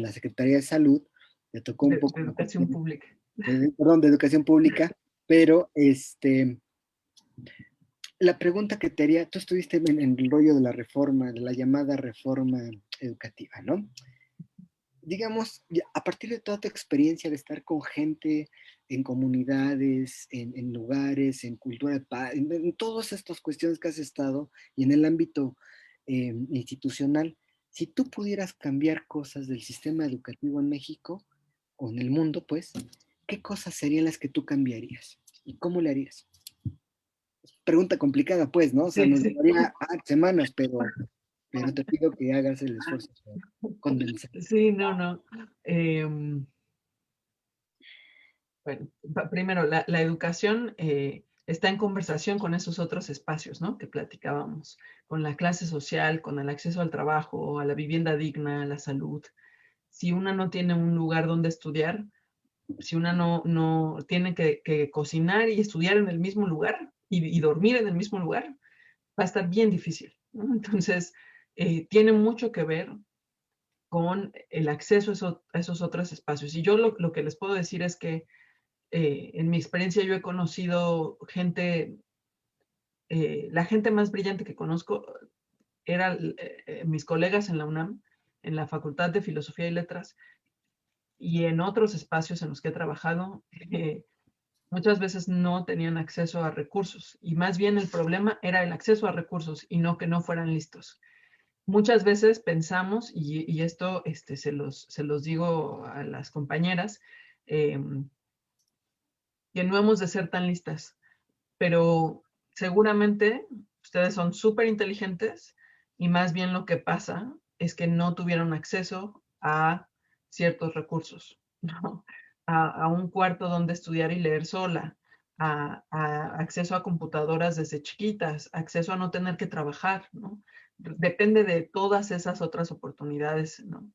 C: la Secretaría de Salud. Me tocó un poco
B: De educación pública.
C: perdón, de educación pública, pero la pregunta que te haría, tú estuviste en el rollo de la reforma, de la llamada reforma educativa, ¿no? Digamos, a partir de toda tu experiencia de estar con gente en comunidades, en lugares, en cultura de paz, en todas estas cuestiones que has estado y en el ámbito institucional, si tú pudieras cambiar cosas del sistema educativo en México o en el mundo, pues, ¿qué cosas serían las que tú cambiarías? ¿Y cómo le harías? Pregunta complicada, pues, ¿no? O sea,
B: Sí,
C: nos
B: sí.
C: llevaría semanas, pero te pido que hagas el esfuerzo por condensar.
B: Sí, no, no. Bueno, primero, la educación está en conversación con esos otros espacios, ¿no? Que platicábamos, con la clase social, con el acceso al trabajo, a la vivienda digna, a la salud. Si una no tiene un lugar donde estudiar, si una no tiene que cocinar y estudiar en el mismo lugar y dormir en el mismo lugar, va a estar bien difícil, ¿no? Entonces, tiene mucho que ver con el acceso a esos otros espacios. Y yo lo que les puedo decir es que en mi experiencia yo he conocido gente, la gente más brillante que conozco eran mis colegas en la UNAM, en la Facultad de Filosofía y Letras, y en otros espacios en los que he trabajado. muchas veces no tenían acceso a recursos y más bien el problema era el acceso a recursos y no que no fueran listos. Muchas veces pensamos, y esto se los digo a las compañeras, que no hemos de ser tan listas, pero seguramente ustedes son súper inteligentes y más bien lo que pasa es que no tuvieron acceso a ciertos recursos, ¿no? A un cuarto donde estudiar y leer sola, a acceso a computadoras desde chiquitas, acceso a no tener que trabajar, ¿no? Depende de todas esas otras oportunidades, ¿no?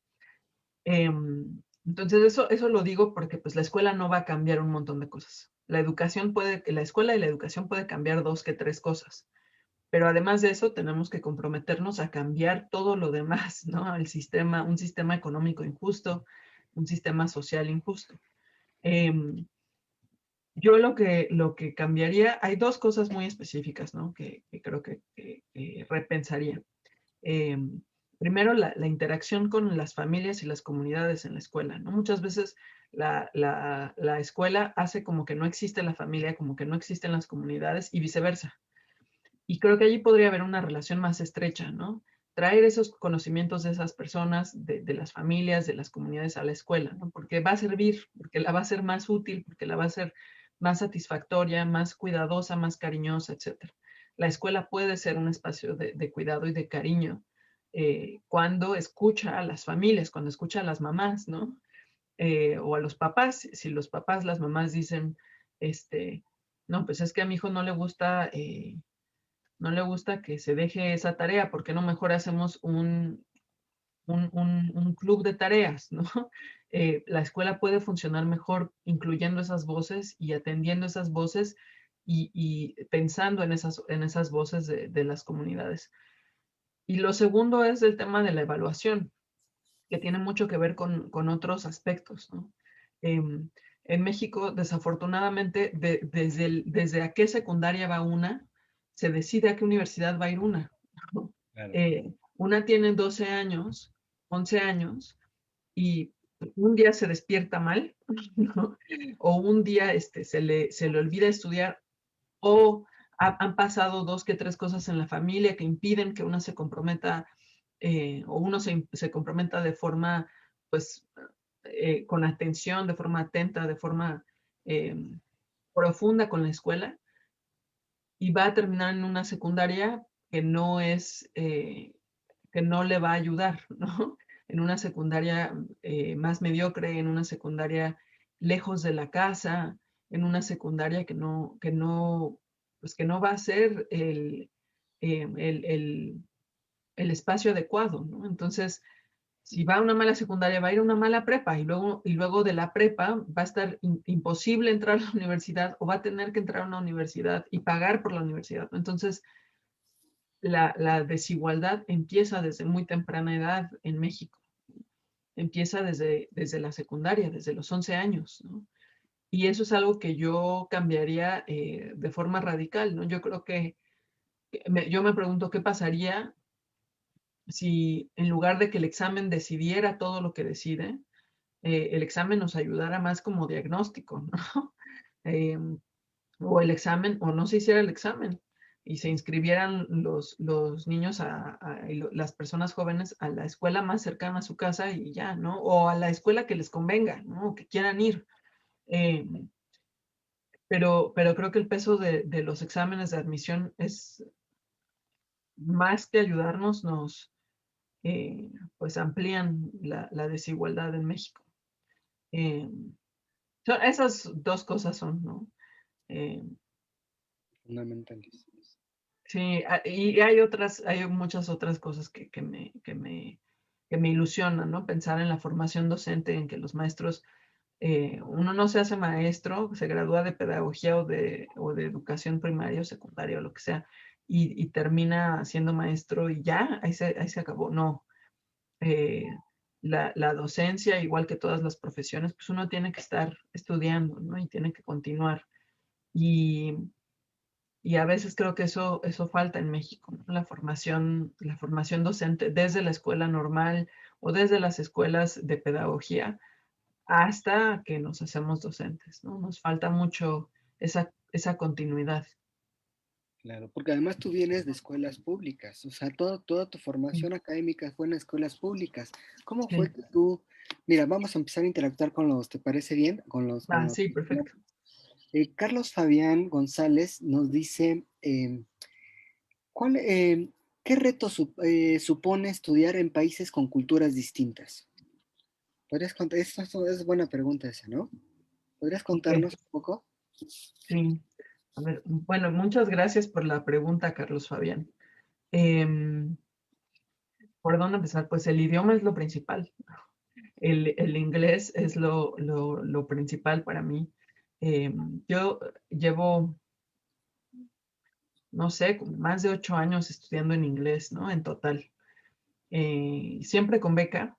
B: Entonces eso lo digo porque pues la escuela no va a cambiar un montón de cosas. La escuela y la educación puede cambiar 2 que 3 cosas, pero además de eso tenemos que comprometernos a cambiar todo lo demás, ¿no? El sistema, un sistema económico injusto, un sistema social injusto. Yo lo que cambiaría, hay 2 cosas muy específicas, ¿no? Que creo que repensaría. Eh, Primero, la interacción con las familias y las comunidades en la escuela, ¿no? Muchas veces la escuela hace como que no existe la familia, como que no existen las comunidades y viceversa. Y creo que allí podría haber una relación más estrecha, ¿no? Traer esos conocimientos de esas personas, de las familias, de las comunidades a la escuela, ¿no? Porque va a servir, porque la va a ser más útil, porque la va a ser más satisfactoria, más cuidadosa, más cariñosa, etc. La escuela puede ser un espacio de cuidado y de cariño cuando escucha a las familias, cuando escucha a las mamás, ¿no? O a los papás, si los papás, las mamás dicen, no, pues es que a mi hijo no le gusta que se deje esa tarea, ¿por qué no mejor hacemos un club de tareas, ¿no? La escuela puede funcionar mejor incluyendo esas voces y atendiendo esas voces y pensando en esas voces de las comunidades. Y lo segundo es el tema de la evaluación, que tiene mucho que ver con otros aspectos, ¿no? En México, desafortunadamente, desde a qué secundaria va una, se decide a qué universidad va a ir una, ¿no?
C: Claro.
B: Una tiene 12 años, 11 años, y un día se despierta mal, ¿no? O un día se le olvida estudiar, o han pasado 2 que 3 cosas en la familia que impiden que una se comprometa o uno se comprometa de forma, pues, con atención, de forma atenta, de forma eh, profunda con la escuela y va a terminar en una secundaria que no es, que no le va a ayudar, ¿no? En una secundaria más mediocre, en una secundaria lejos de la casa, en una secundaria pues que no va a ser el espacio adecuado, ¿no? Entonces, si va a una mala secundaria, va a ir a una mala prepa y luego de la prepa va a estar imposible entrar a la universidad o va a tener que entrar a una universidad y pagar por la universidad. Entonces, la desigualdad empieza desde muy temprana edad en México. Empieza desde la secundaria, desde los 11 años, ¿no? Y eso es algo que yo cambiaría de forma radical, ¿no? Yo creo yo me pregunto qué pasaría si en lugar de que el examen decidiera todo lo que decide, el examen nos ayudara más como diagnóstico, ¿no? O el examen, o no se hiciera el examen y se inscribieran los niños, las personas jóvenes a la escuela más cercana a su casa y ya, ¿no? O a la escuela que les convenga, ¿no? O que quieran ir. Eh, pero creo que el peso de los exámenes de admisión es más que ayudarnos, pues amplían la desigualdad en México. Eh, esas 2 cosas son, ¿no? Eh,
C: Fundamentales.
B: sí, y hay muchas otras cosas que me ilusionan, ¿no? Pensar en la formación docente, en que los maestros, uno no se hace maestro, se gradúa de pedagogía o de educación primaria o secundaria o lo que sea, y termina siendo maestro y ya, ahí se acabó. No, eh, la docencia, igual que todas las profesiones, pues uno tiene que estar estudiando, ¿no? Y tiene que continuar. Y, y a veces creo que eso falta en México, ¿no? La formación docente desde la escuela normal o desde las escuelas de pedagogía hasta que nos hacemos docentes, ¿no? Nos falta mucho esa continuidad.
C: Claro, porque además tú vienes de escuelas públicas, o sea, toda tu
B: Sí,
C: formación académica fue en escuelas públicas. ¿Cómo fue
B: sí.
C: que tú, mira, vamos a empezar a interactuar con los, ¿te parece bien?
B: Ah, sí, perfecto.
C: Carlos Fabián González nos dice, ¿cuál, ¿qué reto supone estudiar en países con culturas distintas? ¿Podrías contar? Esto es buena pregunta esa, ¿no? ¿Podrías
B: Ok,
C: contarnos un poco?
B: sí. A ver, bueno, muchas gracias por la pregunta, Carlos Fabián. Em, ¿Por dónde empezar? Pues el idioma es lo principal. El inglés es lo principal para mí. Yo llevo, no sé, como más de 8 años estudiando en inglés, ¿no? En total. Siempre con beca.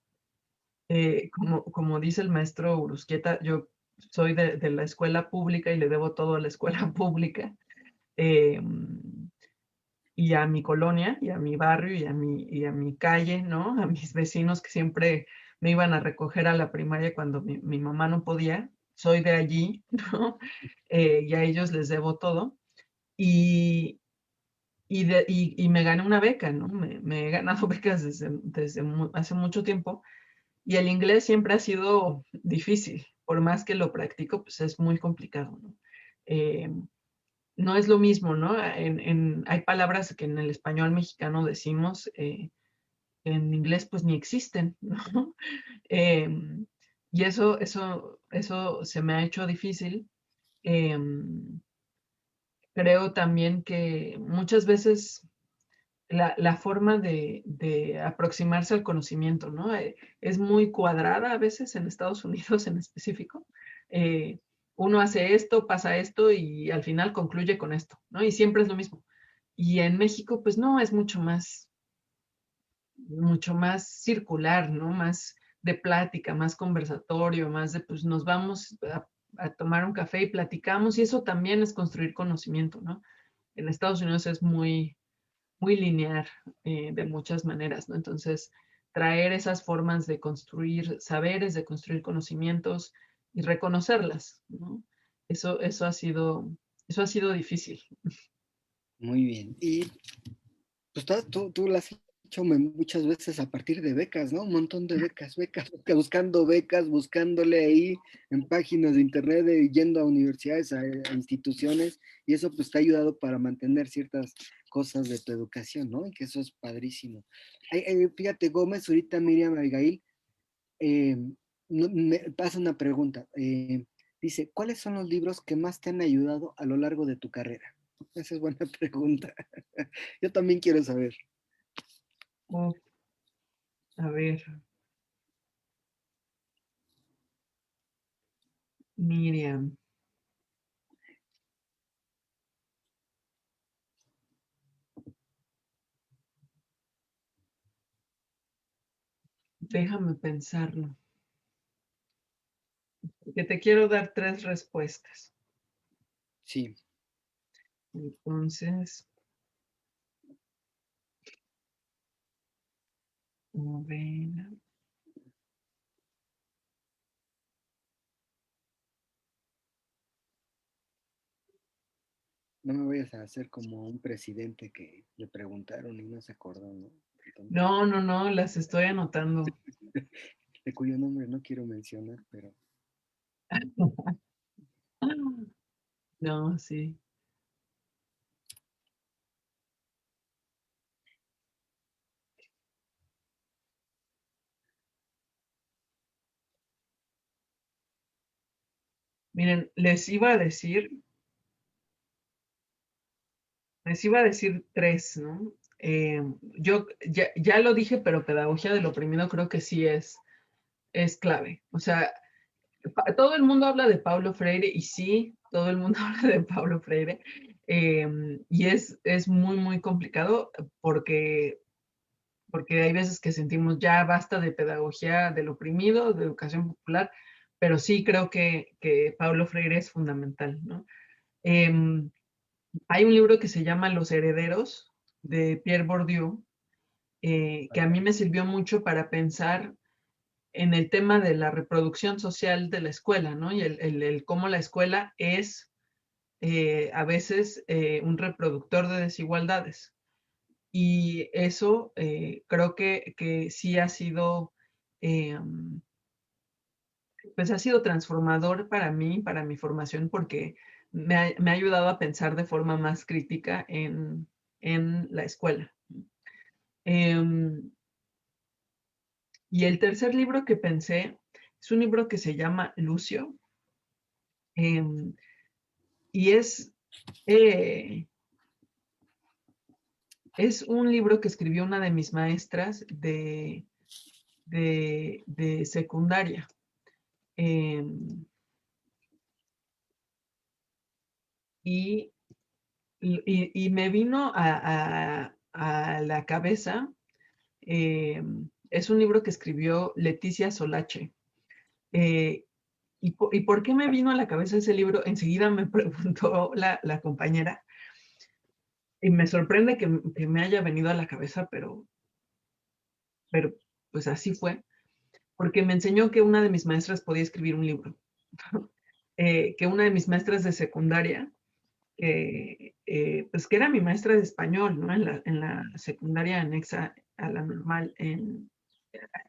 B: Como dice el maestro Urusquieta, yo soy de la escuela pública y le debo todo a la escuela pública. Y a mi colonia, y a mi barrio, y a mi calle, ¿no? A mis vecinos que siempre me iban a recoger a la primaria cuando mi mamá no podía. Soy de allí, ¿no? Y a ellos les debo todo. Y, y me gané una beca, ¿no? Me he ganado becas desde hace mucho tiempo. Y el inglés siempre ha sido difícil. Por más que lo practico, pues es muy complicado, ¿no? Eh, no es lo mismo, ¿no? Hay palabras que en el español mexicano decimos, en inglés pues ni existen, ¿no? Em, y eso se me ha hecho difícil. Em, Creo también que muchas veces la forma de aproximarse al conocimiento, ¿no? Es muy cuadrada a veces en Estados Unidos en específico. Eh, Uno hace esto, pasa esto y al final concluye con esto, ¿no? Y siempre es lo mismo. Y en México, pues no, es mucho más circular, ¿no? Más de plática, más conversatorio, más de, pues nos vamos a tomar un café y platicamos y eso también es construir conocimiento, ¿no? En Estados Unidos es muy lineal de muchas maneras, ¿no? Entonces, traer esas formas de construir saberes, de construir conocimientos y reconocerlas, ¿no? Eso ha sido difícil.
C: Muy bien. Y pues tú lo has hecho muchas veces a partir de becas, ¿no? Un montón de becas, buscando becas, buscándole ahí en páginas de internet, yendo a universidades, a instituciones, y eso pues te ha ayudado para mantener ciertas cosas de tu educación, ¿no? Y que eso es padrísimo. Fíjate, Gómez, ahorita Miriam Abigail, eh, me pasa una pregunta. Dice, ¿cuáles son los libros que más te han ayudado a lo largo de tu carrera? Esa es buena pregunta. Yo también quiero saber.
B: Uf, a ver, Miriam, déjame pensarlo, porque te quiero dar 3 respuestas.
C: Sí,
B: Entonces, a ver,
C: no me vayas a hacer como un presidente que le preguntaron y no se acordó, ¿no? Entonces,
B: no, no, no, las estoy anotando.
C: de cuyo nombre no quiero mencionar, pero
B: No, sí. Miren, les iba a decir 3, ¿no? Yo ya lo dije, pero pedagogía del oprimido creo que sí es clave. O sea, todo el mundo habla de Paulo Freire y sí, todo el mundo habla de Paulo Freire. Y es muy, muy complicado porque hay veces que sentimos ya basta de pedagogía del oprimido, de educación popular, pero sí creo que Paulo Freire es fundamental, ¿no? Em, Hay un libro que se llama Los Herederos de Pierre Bourdieu, que a mí me sirvió mucho para pensar en el tema de la reproducción social de la escuela, ¿no? Y el cómo la escuela es a veces un reproductor de desigualdades. Y eso creo que sí ha sido, pues ha sido transformador para mí, para mi formación, porque me ha ayudado a pensar de forma más crítica en la escuela. Y el tercer libro que pensé es un libro que se llama Lucio. Y es un libro que escribió una de mis maestras de secundaria. Y me vino a la cabeza, es un libro que escribió Leticia Solache. ¿Y por qué me vino a la cabeza ese libro? Enseguida me preguntó la compañera, y me sorprende que me haya venido a la cabeza, pero pues así fue, porque me enseñó que una de mis maestras podía escribir un libro. Que una de mis maestras de secundaria, pues que era mi maestra de español, ¿no? En la secundaria anexa a la normal,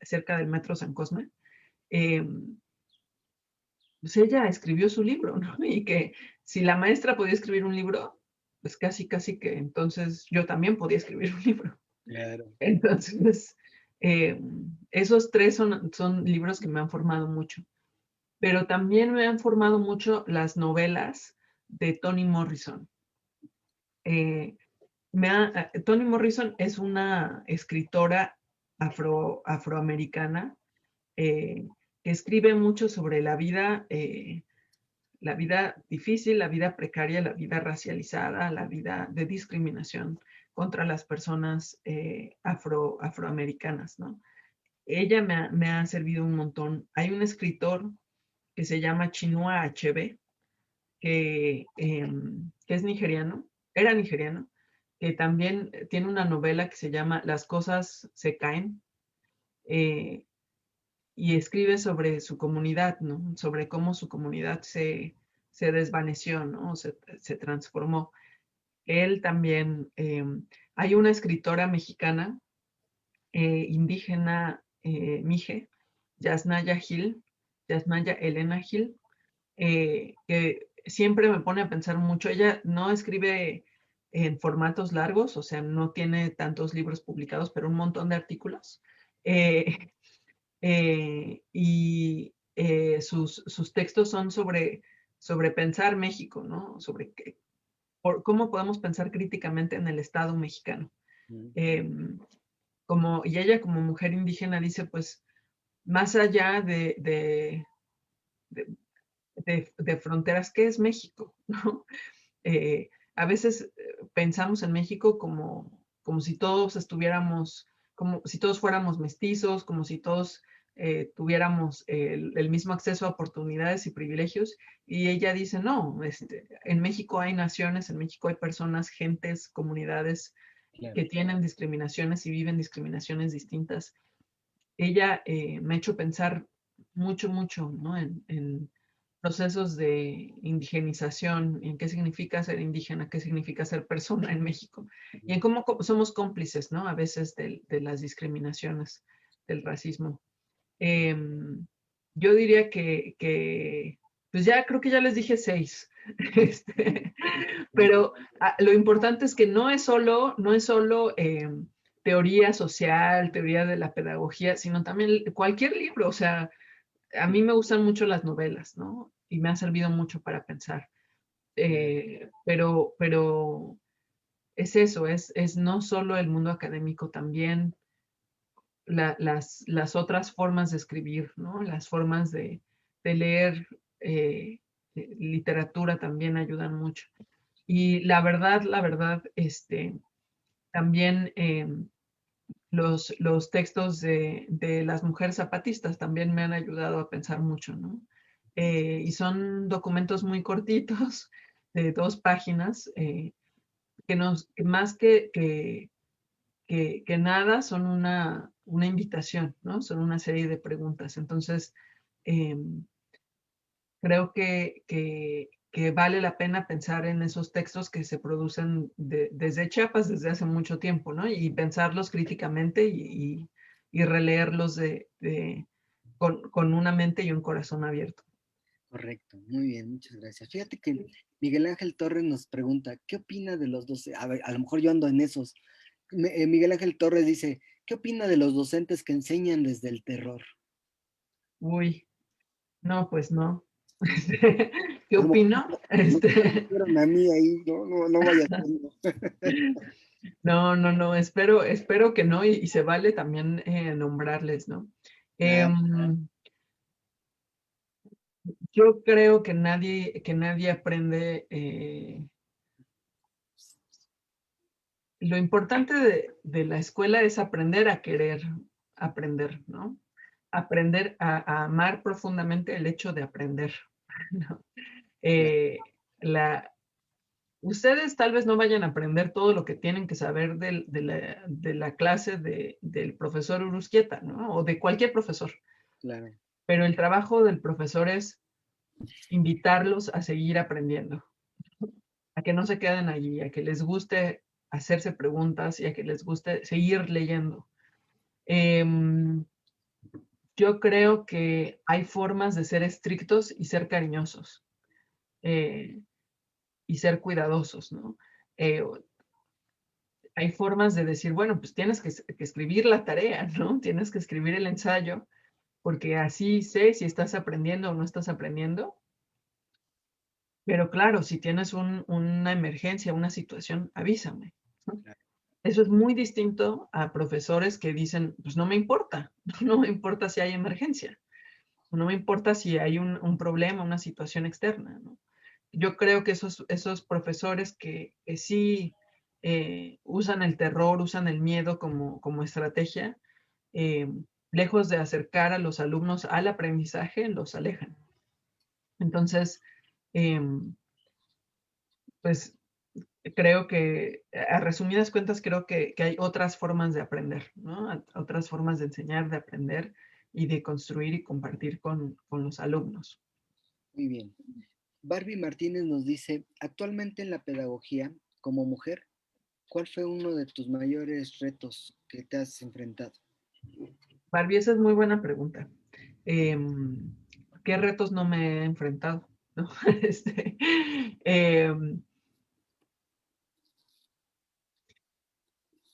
B: cerca del Metro San Cosme, pues ella escribió su libro, ¿no? Y que si la maestra podía escribir un libro, pues casi que entonces yo también podía escribir un libro.
C: Claro.
B: Entonces, esos tres son libros que me han formado mucho. Pero también me han formado mucho las novelas de Toni Morrison. Toni Morrison es una escritora afroamericana que escribe mucho sobre la vida difícil, la vida precaria, la vida racializada, la vida de discriminación contra las personas afroamericanas, ¿no? Ella me ha servido un montón. Hay un escritor que se llama Chinua Achebe, que es nigeriano, era nigeriano, que también tiene una novela que se llama Las cosas se caen, y escribe sobre su comunidad, ¿no? Sobre cómo su comunidad se desvaneció, ¿no? Se transformó. Él también, hay una escritora mexicana, indígena, mije, Yasnaya Elena Gil, que siempre me pone a pensar mucho. Ella no escribe en formatos largos, o sea, no tiene tantos libros publicados, pero un montón de artículos. Y sus textos son sobre pensar México, ¿no? Sobre cómo podemos pensar críticamente en el Estado mexicano. Y ella como mujer indígena dice, pues, más allá de fronteras, ¿qué es México? ¿No? A veces pensamos en México como si todos estuviéramos, como si todos fuéramos mestizos, como si todos tuviéramos el mismo acceso a oportunidades y privilegios. Y ella dice, no, en México hay naciones, en México hay personas, gentes, comunidades que tienen discriminaciones y viven discriminaciones distintas. Ella me ha hecho pensar mucho, ¿no? En procesos de indigenización, en qué significa ser indígena, qué significa ser persona en México, y en cómo somos cómplices, ¿no? A veces de las discriminaciones, del racismo. Yo diría pues ya creo que ya les dije 6. Pero lo importante es que no es solo teoría social, teoría de la pedagogía, sino también cualquier libro. O sea, a mí me gustan mucho las novelas, ¿no? Y me han servido mucho para pensar. Pero es eso, es no solo el mundo académico, también las otras formas de escribir, ¿no? Las formas de leer literatura también ayudan mucho. Y la verdad, también los textos de las mujeres zapatistas también me han ayudado a pensar mucho, ¿no? Y son documentos muy cortitos, de 2 páginas, que más que nada son una invitación, ¿no? Son una serie de preguntas. Entonces, creo que que vale la pena pensar en esos textos que se producen desde Chiapas desde hace mucho tiempo, ¿no? Y pensarlos críticamente y releerlos con una mente y un corazón abierto.
C: Correcto, muy bien, muchas gracias. Fíjate que Miguel Ángel Torres nos pregunta, ¿qué opina de los docentes? A ver, a lo mejor yo ando en esos. Miguel Ángel Torres dice, ¿qué opina de los docentes que enseñan desde el terror?
B: Uy, no, pues no. ¿Qué
C: A lo mejor
B: opino?
C: no me refiero a mí ahí, no vaya siendo.
B: No, espero que no, y se vale también nombrarles, ¿no?
C: Claro,
B: Yo creo que nadie aprende. Lo importante de la escuela es aprender a querer aprender, ¿no? Aprender a amar profundamente el hecho de aprender, ¿no?
C: claro,
B: Eh, la, Ustedes tal vez no vayan a aprender todo lo que tienen que saber de la clase del profesor Urusquieta, ¿no? O de cualquier profesor.
C: claro.
B: Pero el trabajo del profesor es invitarlos a seguir aprendiendo, a que no se queden allí, a que les guste hacerse preguntas y a que les guste seguir leyendo. Yo creo que hay formas de ser estrictos y ser cariñosos eh, y ser cuidadosos, ¿no? Eh, Hay formas de decir, bueno, pues tienes que escribir la tarea, ¿no? Tienes que escribir el ensayo, porque así sé si estás aprendiendo o no estás aprendiendo. Pero claro, si tienes una emergencia, una situación, avísame, ¿no?
C: Claro.
B: Eso es muy distinto a profesores que dicen, pues no me importa, no me importa si hay emergencia, no me importa si hay un problema, una situación externa, ¿no? Yo creo que esos profesores que sí usan el terror, usan el miedo como estrategia, eh, lejos de acercar a los alumnos al aprendizaje, los alejan. Entonces, pues creo que, a resumidas cuentas, creo que hay otras formas de aprender, ¿no? Otras formas de enseñar, de aprender y de construir y compartir con los alumnos.
C: Muy bien. Barbie Martínez nos dice, actualmente en la pedagogía, como mujer, ¿cuál fue uno de tus mayores retos que te has enfrentado?
B: Barbie, esa es muy buena pregunta. ¿Qué retos no me he enfrentado? ¿No? Este, em,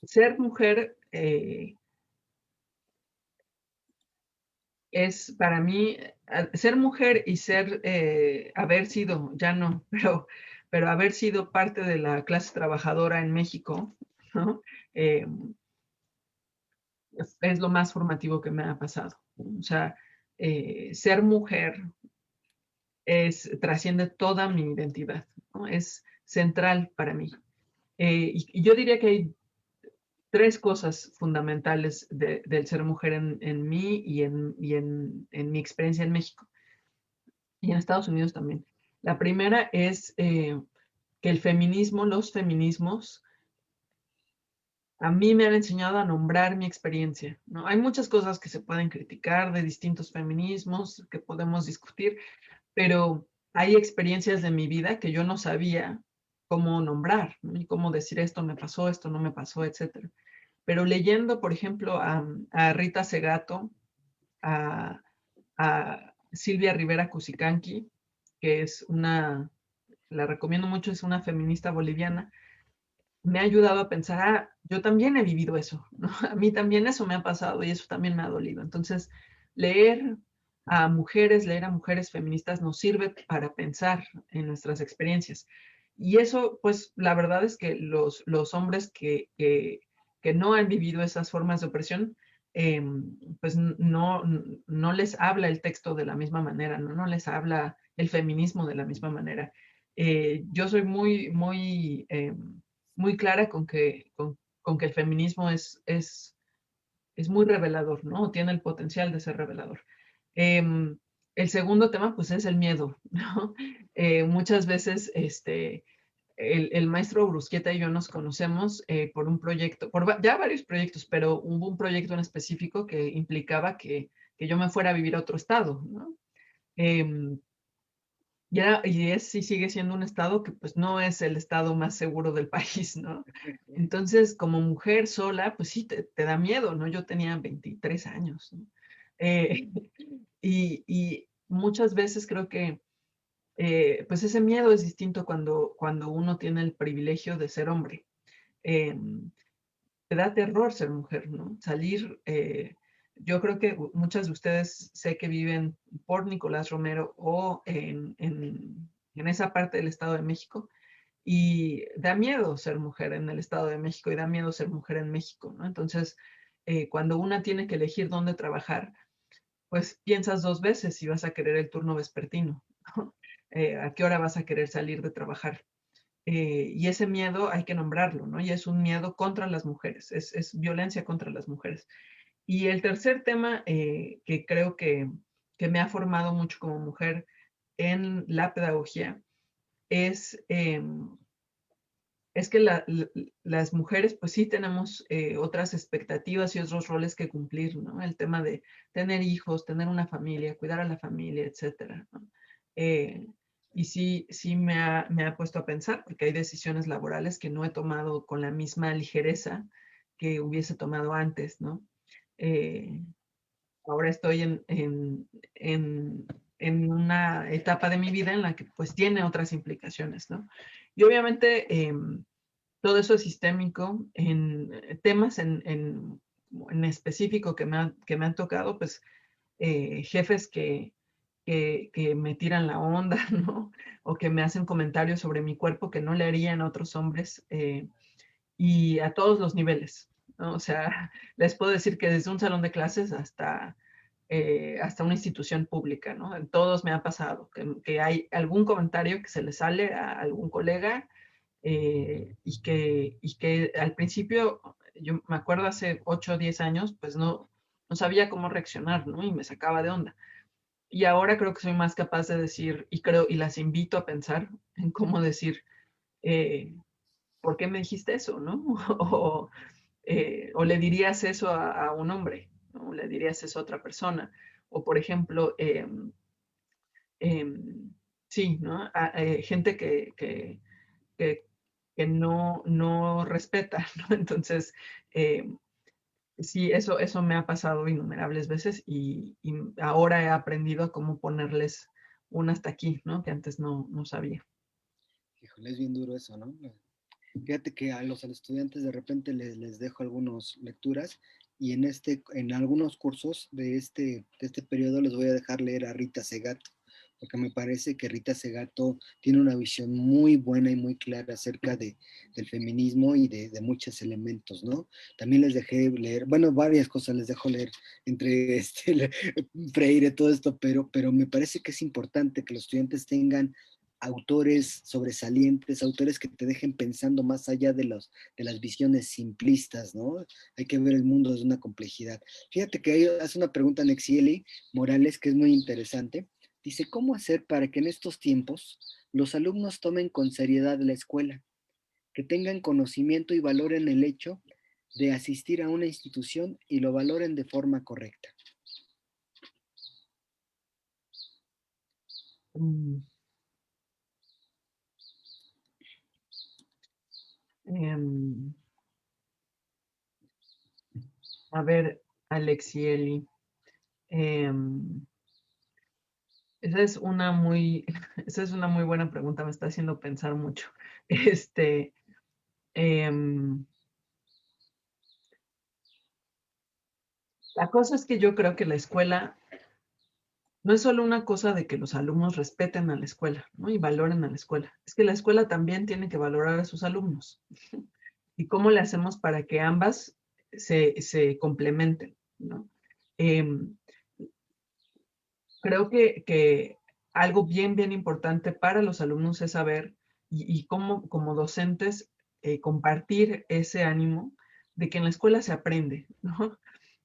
B: Ser mujer es para mí, ser mujer y haber sido, ya no, pero haber sido parte de la clase trabajadora en México, ¿no? Eh, es lo más formativo que me ha pasado. O sea, ser mujer trasciende toda mi identidad, ¿no? Es central para mí. Y yo diría que hay tres cosas fundamentales del ser mujer en mí y en mi experiencia en México y en Estados Unidos también. La primera es que los feminismos, a mí me han enseñado a nombrar mi experiencia, ¿no? Hay muchas cosas que se pueden criticar de distintos feminismos, que podemos discutir, pero hay experiencias de mi vida que yo no sabía cómo nombrar, ¿no? Y cómo decir esto me pasó, esto no me pasó, etcétera. Pero leyendo, por ejemplo, a Rita Segato, a Silvia Rivera Cusicanqui, que la recomiendo mucho, es una feminista boliviana, me ha ayudado a pensar, yo también he vivido eso, ¿no? A mí también eso me ha pasado y eso también me ha dolido. Entonces, leer leer a mujeres feministas nos sirve para pensar en nuestras experiencias. Y eso, pues, la verdad es que los hombres que no han vivido esas formas de opresión, pues no les habla el texto de la misma manera, no les habla el feminismo de la misma manera. Yo soy muy clara con que el feminismo es muy revelador, ¿no? Tiene el potencial de ser revelador. El segundo tema, pues, es el miedo, ¿no? Muchas veces, el maestro Brusqueta y yo nos conocemos por un proyecto, ya varios proyectos, pero hubo un proyecto en específico que implicaba que yo me fuera a vivir a otro estado, ¿no? Sí sigue siendo un estado que pues no es el estado más seguro del país, ¿no? Entonces, como mujer sola, pues sí, te da miedo, ¿no? Yo tenía 23 años, ¿no? Eh, y muchas veces creo que pues ese miedo es distinto cuando uno tiene el privilegio de ser hombre. Te da terror ser mujer, ¿no? Salir, yo creo que muchas de ustedes sé que viven por Nicolás Romero o en esa parte del Estado de México y da miedo ser mujer en el Estado de México y da miedo ser mujer en México, ¿no? Entonces, cuando una tiene que elegir dónde trabajar, pues piensas dos veces si vas a querer el turno vespertino, ¿no? ¿A qué hora vas a querer salir de trabajar? Y ese miedo hay que nombrarlo, ¿no? Y es un miedo contra las mujeres, es violencia contra las mujeres. Y el tercer tema que creo que me ha formado mucho como mujer en la pedagogía es, es que las mujeres pues sí tenemos otras expectativas y otros roles que cumplir, ¿no? El tema de tener hijos, tener una familia, cuidar a la familia, etcétera, ¿no? Eh, y sí me ha puesto a pensar, porque hay decisiones laborales que no he tomado con la misma ligereza que hubiese tomado antes, ¿no? Eh, Ahora estoy en una etapa de mi vida en la que pues tiene otras implicaciones, ¿no? Y obviamente todo eso es sistémico en temas en específico que me han tocado, pues jefes que me tiran la onda, ¿no? O que me hacen comentarios sobre mi cuerpo que no le harían a otros hombres y a todos los niveles, ¿no? O sea, les puedo decir que desde un salón de clases hasta una institución pública, ¿no? En todos me ha pasado que hay algún comentario que se le sale a algún colega y que al principio, yo me acuerdo hace 8 o 10 años, pues no sabía cómo reaccionar, ¿no? Y me sacaba de onda. Y ahora creo que soy más capaz de decir, y las invito a pensar en cómo decir, eh, ¿por qué me dijiste eso, no? O le dirías eso a un hombre, ¿no? O le dirías eso a otra persona. O, por ejemplo, sí, ¿no? Gente que, que no respeta, ¿no? Entonces, sí, eso me ha pasado innumerables veces y ahora he aprendido a cómo ponerles un hasta aquí, ¿no? Que antes no sabía.
C: Híjole, es bien duro eso, ¿no? Fíjate que a los estudiantes de repente les dejo algunas lecturas y en algunos cursos de este periodo les voy a dejar leer a Rita Segato, porque me parece que Rita Segato tiene una visión muy buena y muy clara acerca del feminismo y de muchos elementos, ¿no? También les dejé leer, bueno, varias cosas les dejo leer entre Freire, todo esto, pero me parece que es importante que los estudiantes tengan autores sobresalientes, autores que te dejen pensando más allá de las visiones simplistas, ¿no? Hay que ver el mundo desde una complejidad. Fíjate que hace una pregunta Nexieli Morales que es muy interesante. Dice, ¿cómo hacer para que en estos tiempos los alumnos tomen con seriedad la escuela, que tengan conocimiento y valoren el hecho de asistir a una institución y lo valoren de forma correcta?
B: Mm, em, a ver, Alexieli. em, Esa es una muy, esa es una muy buena pregunta, me está haciendo pensar mucho. Este, em, la cosa es que yo creo que la escuela no es solo una cosa de que los alumnos respeten a la escuela, ¿no? Y valoren a la escuela. Es que la escuela también tiene que valorar a sus alumnos. ¿Y cómo le hacemos para que ambas se complementen, ¿no? Em, Creo que algo bien importante para los alumnos es saber y cómo como docentes compartir ese ánimo de que en la escuela se aprende, ¿no?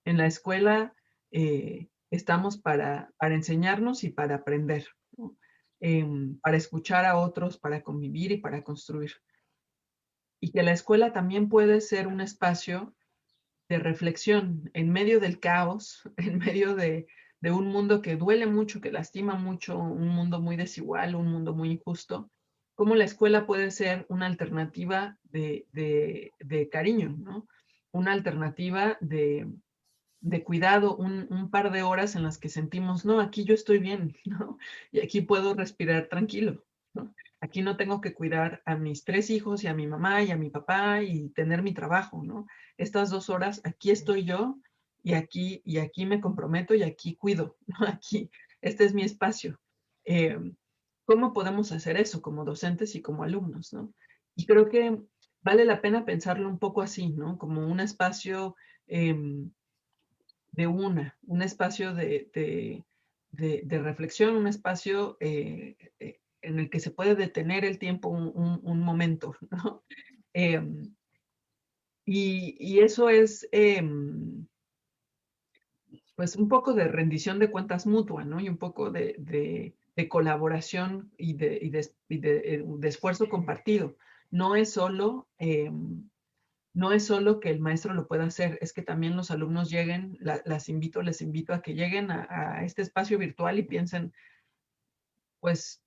B: En la escuela estamos para enseñarnos y para aprender, ¿no? Para escuchar a otros, para convivir y para construir. Y que la escuela también puede ser un espacio de reflexión en medio del caos, en medio de un mundo que duele mucho, que lastima mucho, un mundo muy desigual, un mundo muy injusto, cómo la escuela puede ser una alternativa de cariño, ¿no? Una alternativa de cuidado, un par de horas en las que sentimos, no, aquí yo estoy bien, ¿no? Y aquí puedo respirar tranquilo, ¿no? Aquí no tengo que cuidar a mis 3 hijos y a mi mamá y a mi papá y tener mi trabajo, ¿no? Estas 2 horas, aquí estoy yo y aquí me comprometo y aquí cuido, ¿no? Aquí, este es mi espacio. Eh, ¿Cómo podemos hacer eso como docentes y como alumnos, ¿no? Y creo que vale la pena pensarlo un poco así, ¿no? Como un espacio de un espacio de reflexión, un espacio en el que se puede detener el tiempo un momento, ¿no? Em, y eso es, pues, un poco de rendición de cuentas mutua, ¿no? Y un poco de colaboración y de esfuerzo compartido. No es solo no es solo que el maestro lo pueda hacer, es que también los alumnos lleguen, les invito a que lleguen a este espacio virtual y piensen, pues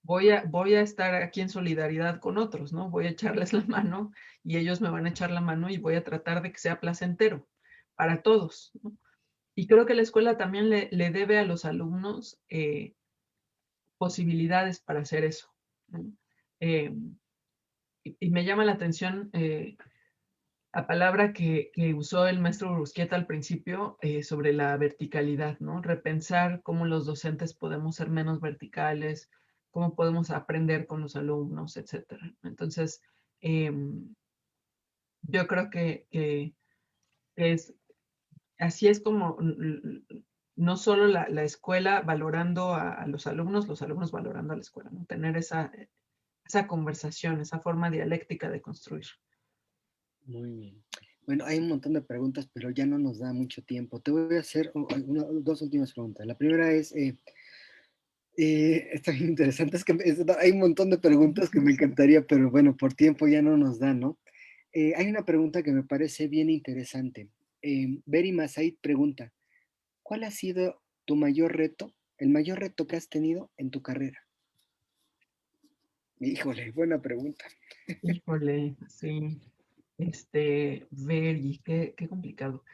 B: voy a estar aquí en solidaridad con otros, ¿no? Voy a echarles la mano y ellos me van a echar la mano y voy a tratar de que sea placentero para todos, ¿no? Y creo que la escuela también le debe a los alumnos posibilidades para hacer eso, ¿no? Eh, y me llama la atención la palabra que usó el maestro Rusquieta al principio sobre la verticalidad, ¿no? Repensar cómo los docentes podemos ser menos verticales, cómo podemos aprender con los alumnos, etcétera. Entonces, yo creo que es, así es como no solo la escuela valorando a los alumnos valorando a la escuela, ¿no? Tener esa conversación, esa forma dialéctica de construir.
C: Muy bien. Bueno, hay un montón de preguntas, pero ya no nos da mucho tiempo. Te voy a hacer dos últimas preguntas. La primera es, está bien interesante, es que hay un montón de preguntas que me encantaría, pero bueno, por tiempo ya no nos da, ¿no? Hay una pregunta que me parece bien interesante. Beri Masaid pregunta, ¿cuál ha sido tu mayor reto, el mayor reto que has tenido en tu carrera? Híjole, buena pregunta.
B: Híjole, sí. Ver y qué complicado.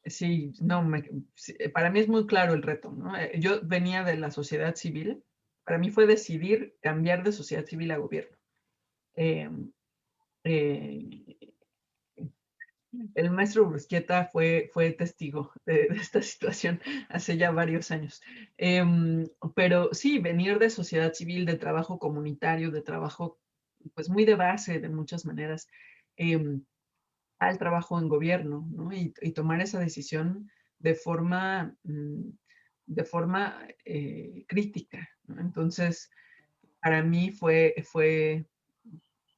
B: Sí, no, sí, para mí es muy claro el reto, ¿no? Yo venía de la sociedad civil, para mí fue decidir cambiar de sociedad civil a gobierno. Em, eh, el maestro Brusqueta fue testigo de esta situación hace ya varios años. Pero sí, venir de sociedad civil, de trabajo comunitario, de trabajo pues muy de base de muchas maneras, al trabajo en gobierno, ¿no? Y tomar esa decisión de forma crítica, ¿no? Entonces, para mí fue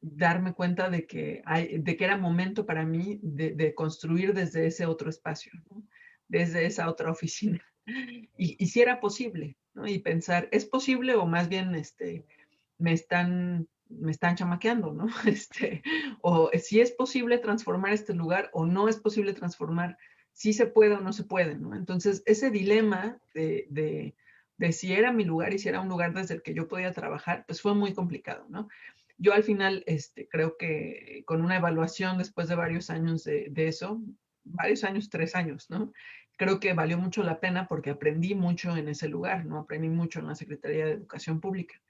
B: darme cuenta de que era momento para mí de construir desde ese otro espacio, ¿no? Desde esa otra oficina. Y si era posible, ¿no? Y pensar, ¿es posible o más bien me están chamaqueando, ¿no? O si es posible transformar este lugar o no es posible transformar, si se puede o no se puede, ¿no? Entonces, ese dilema de si era mi lugar y si era un lugar desde el que yo podía trabajar, pues fue muy complicado, ¿no? Yo al final creo que con una evaluación después de varios años de eso, varios años, 3 años, ¿no? Creo que valió mucho la pena porque aprendí mucho en ese lugar, ¿no? Aprendí mucho en la Secretaría de Educación Pública,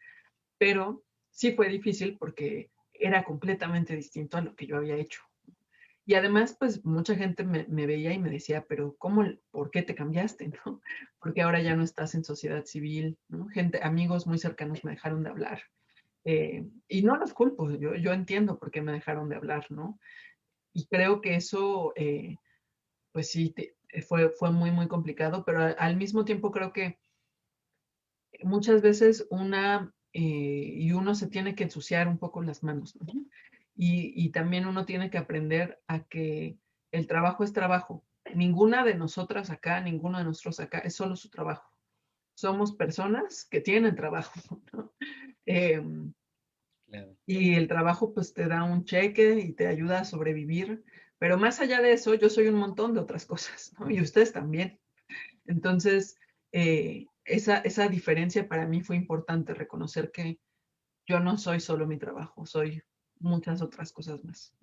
B: pero sí fue difícil porque era completamente distinto a lo que yo había hecho. Y además, pues mucha gente me veía y me decía, pero por qué te cambiaste, ¿no? Porque ahora ya no estás en sociedad civil, ¿no? Amigos muy cercanos me dejaron de hablar. Y no los culpo, yo entiendo por qué me dejaron de hablar, ¿no? Y creo que eso, pues sí, fue muy, muy complicado, pero al mismo tiempo creo que muchas veces y uno se tiene que ensuciar un poco las manos, ¿no? Y también uno tiene que aprender a que el trabajo es trabajo. Ninguna de nosotras acá, ninguno de nosotros acá es solo su trabajo. Somos personas que tienen trabajo, ¿no?
C: Claro.
B: Y el trabajo pues te da un cheque y te ayuda a sobrevivir. Pero más allá de eso, yo soy un montón de otras cosas, ¿no? Y ustedes también. Entonces, esa diferencia para mí fue importante, reconocer que yo no soy solo mi trabajo, soy muchas otras cosas más.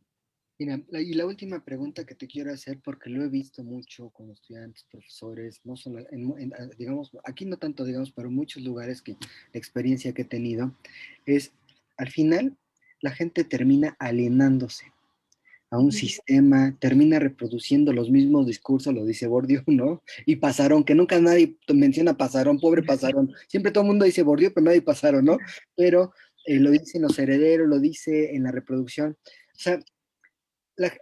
C: Mira, y la última pregunta que te quiero hacer, porque lo he visto mucho con estudiantes, profesores, no solo, digamos, aquí no tanto, digamos, pero en muchos lugares que la experiencia que he tenido es, al final, la gente termina alienándose a un sistema, termina reproduciendo los mismos discursos, lo dice Bourdieu, ¿no? Y Pasarón, que nunca nadie menciona Pasarón, pobre Pasarón. Siempre todo el mundo dice Bourdieu, pero nadie Pasarón, ¿no? Pero lo dice en los herederos, lo dice en la reproducción. O sea, la,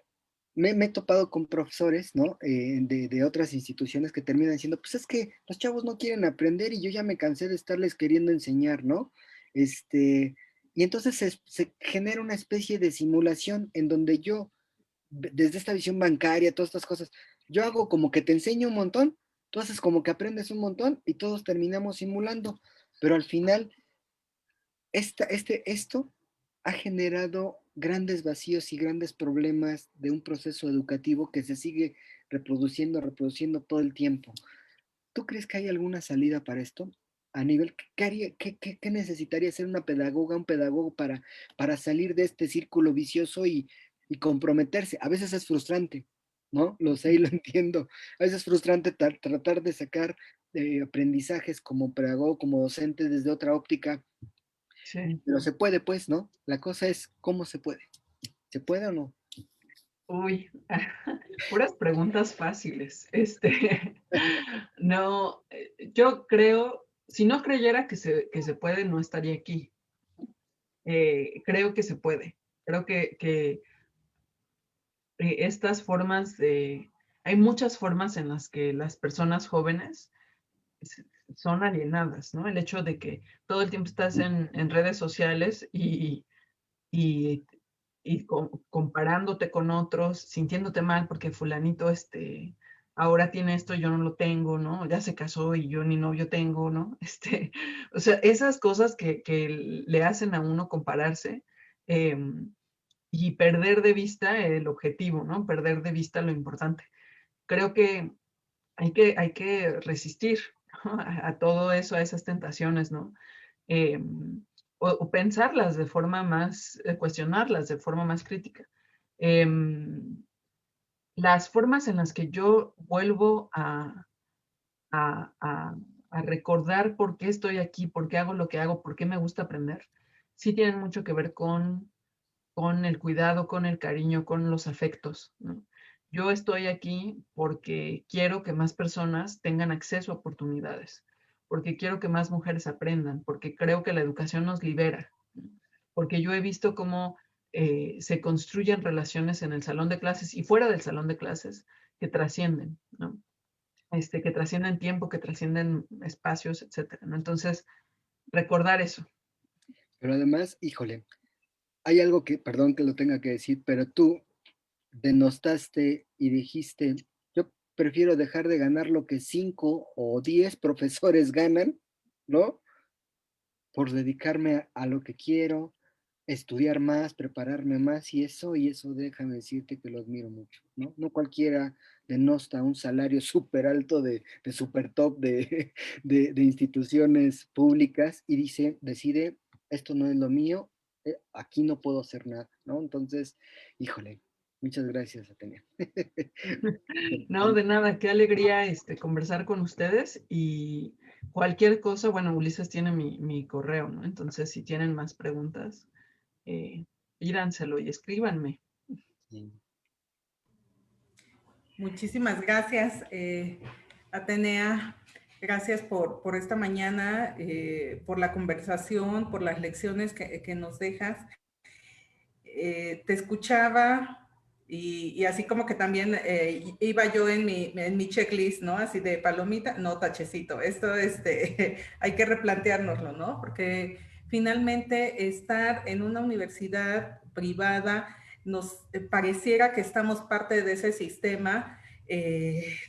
C: me he topado con profesores, ¿no? De otras instituciones que terminan diciendo, pues es que los chavos no quieren aprender y yo ya me cansé de estarles queriendo enseñar, ¿no? Y entonces se genera una especie de simulación en donde yo, desde esta visión bancaria, todas estas cosas, yo hago como que te enseño un montón, tú haces como que aprendes un montón y todos terminamos simulando, pero al final esto ha generado grandes vacíos y grandes problemas de un proceso educativo que se sigue reproduciendo todo el tiempo. ¿Tú crees que hay alguna salida para esto? A nivel, ¿qué necesitaría ser una pedagoga, un pedagogo para salir de este círculo vicioso y comprometerse? A veces es frustrante, ¿no? Lo sé y lo entiendo. A veces es frustrante tratar de sacar aprendizajes como pedagogo, como docente desde otra óptica,
B: Sí.
C: pero se puede, pues, ¿no? La cosa es cómo se puede. ¿Se puede o no?
B: Uy, puras preguntas fáciles. No, yo creo, si no creyera que se puede, no estaría aquí. Creo que se puede. Creo que estas formas de... Hay muchas formas en las que las personas jóvenes son alienadas, ¿no? El hecho de que todo el tiempo estás en redes sociales y, comparándote con otros, sintiéndote mal porque fulanito ahora tiene esto y yo no lo tengo, ¿no? Ya se casó y yo ni novio tengo, ¿no? O sea, esas cosas que le hacen a uno compararse eh, y perder de vista el objetivo, ¿no? Perder de vista lo importante. Creo que hay que resistir, ¿no? A todo eso, a esas tentaciones, ¿no? Eh, o pensarlas de forma más, cuestionarlas de forma más crítica. Eh, las formas en las que yo vuelvo a, a, a recordar por qué estoy aquí, por qué hago lo que hago, por qué me gusta aprender, sí tienen mucho que ver con el cuidado, con el cariño, con los afectos, ¿no? Yo estoy aquí porque quiero que más personas tengan acceso a oportunidades, porque quiero que más mujeres aprendan, porque creo que la educación nos libera, ¿no? Porque yo he visto cómo se construyen relaciones en el salón de clases y fuera del salón de clases que trascienden, ¿no? Que trascienden tiempo, que trascienden espacios, etcétera, ¿no? Entonces, recordar eso.
C: Pero además, híjole, hay algo que, perdón que lo tenga que decir, pero tú denostaste y dijiste, yo prefiero dejar de ganar lo que 5 o 10 profesores ganan, ¿no? Por dedicarme a lo que quiero, estudiar más, prepararme más y eso déjame decirte que lo admiro mucho, ¿no? No cualquiera denosta un salario súper alto de súper top de instituciones públicas y decide, esto no es lo mío, aquí no puedo hacer nada, ¿no? Entonces, híjole, muchas gracias, Atenea.
B: No, de nada, qué alegría conversar con ustedes y cualquier cosa, bueno, Ulises tiene mi correo, ¿no? Entonces, si tienen más preguntas, pídanselo y escríbanme.
C: Sí.
A: Muchísimas gracias, Atenea. Gracias por esta mañana, por la conversación, por las lecciones que nos dejas. Te escuchaba y así como que también iba yo en mi checklist, ¿no? Así de palomita, no, tachecito. Esto hay que replanteárnoslo, ¿no? Porque finalmente estar en una universidad privada nos pareciera que estamos parte de ese sistema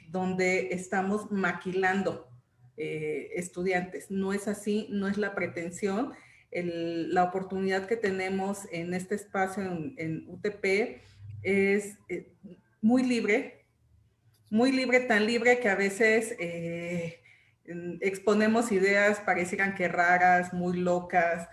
A: donde estamos maquilando estudiantes. No es así, no es la pretensión. la oportunidad que tenemos en este espacio en UTP es muy libre, tan libre que a veces exponemos ideas, parecieran que raras, muy locas,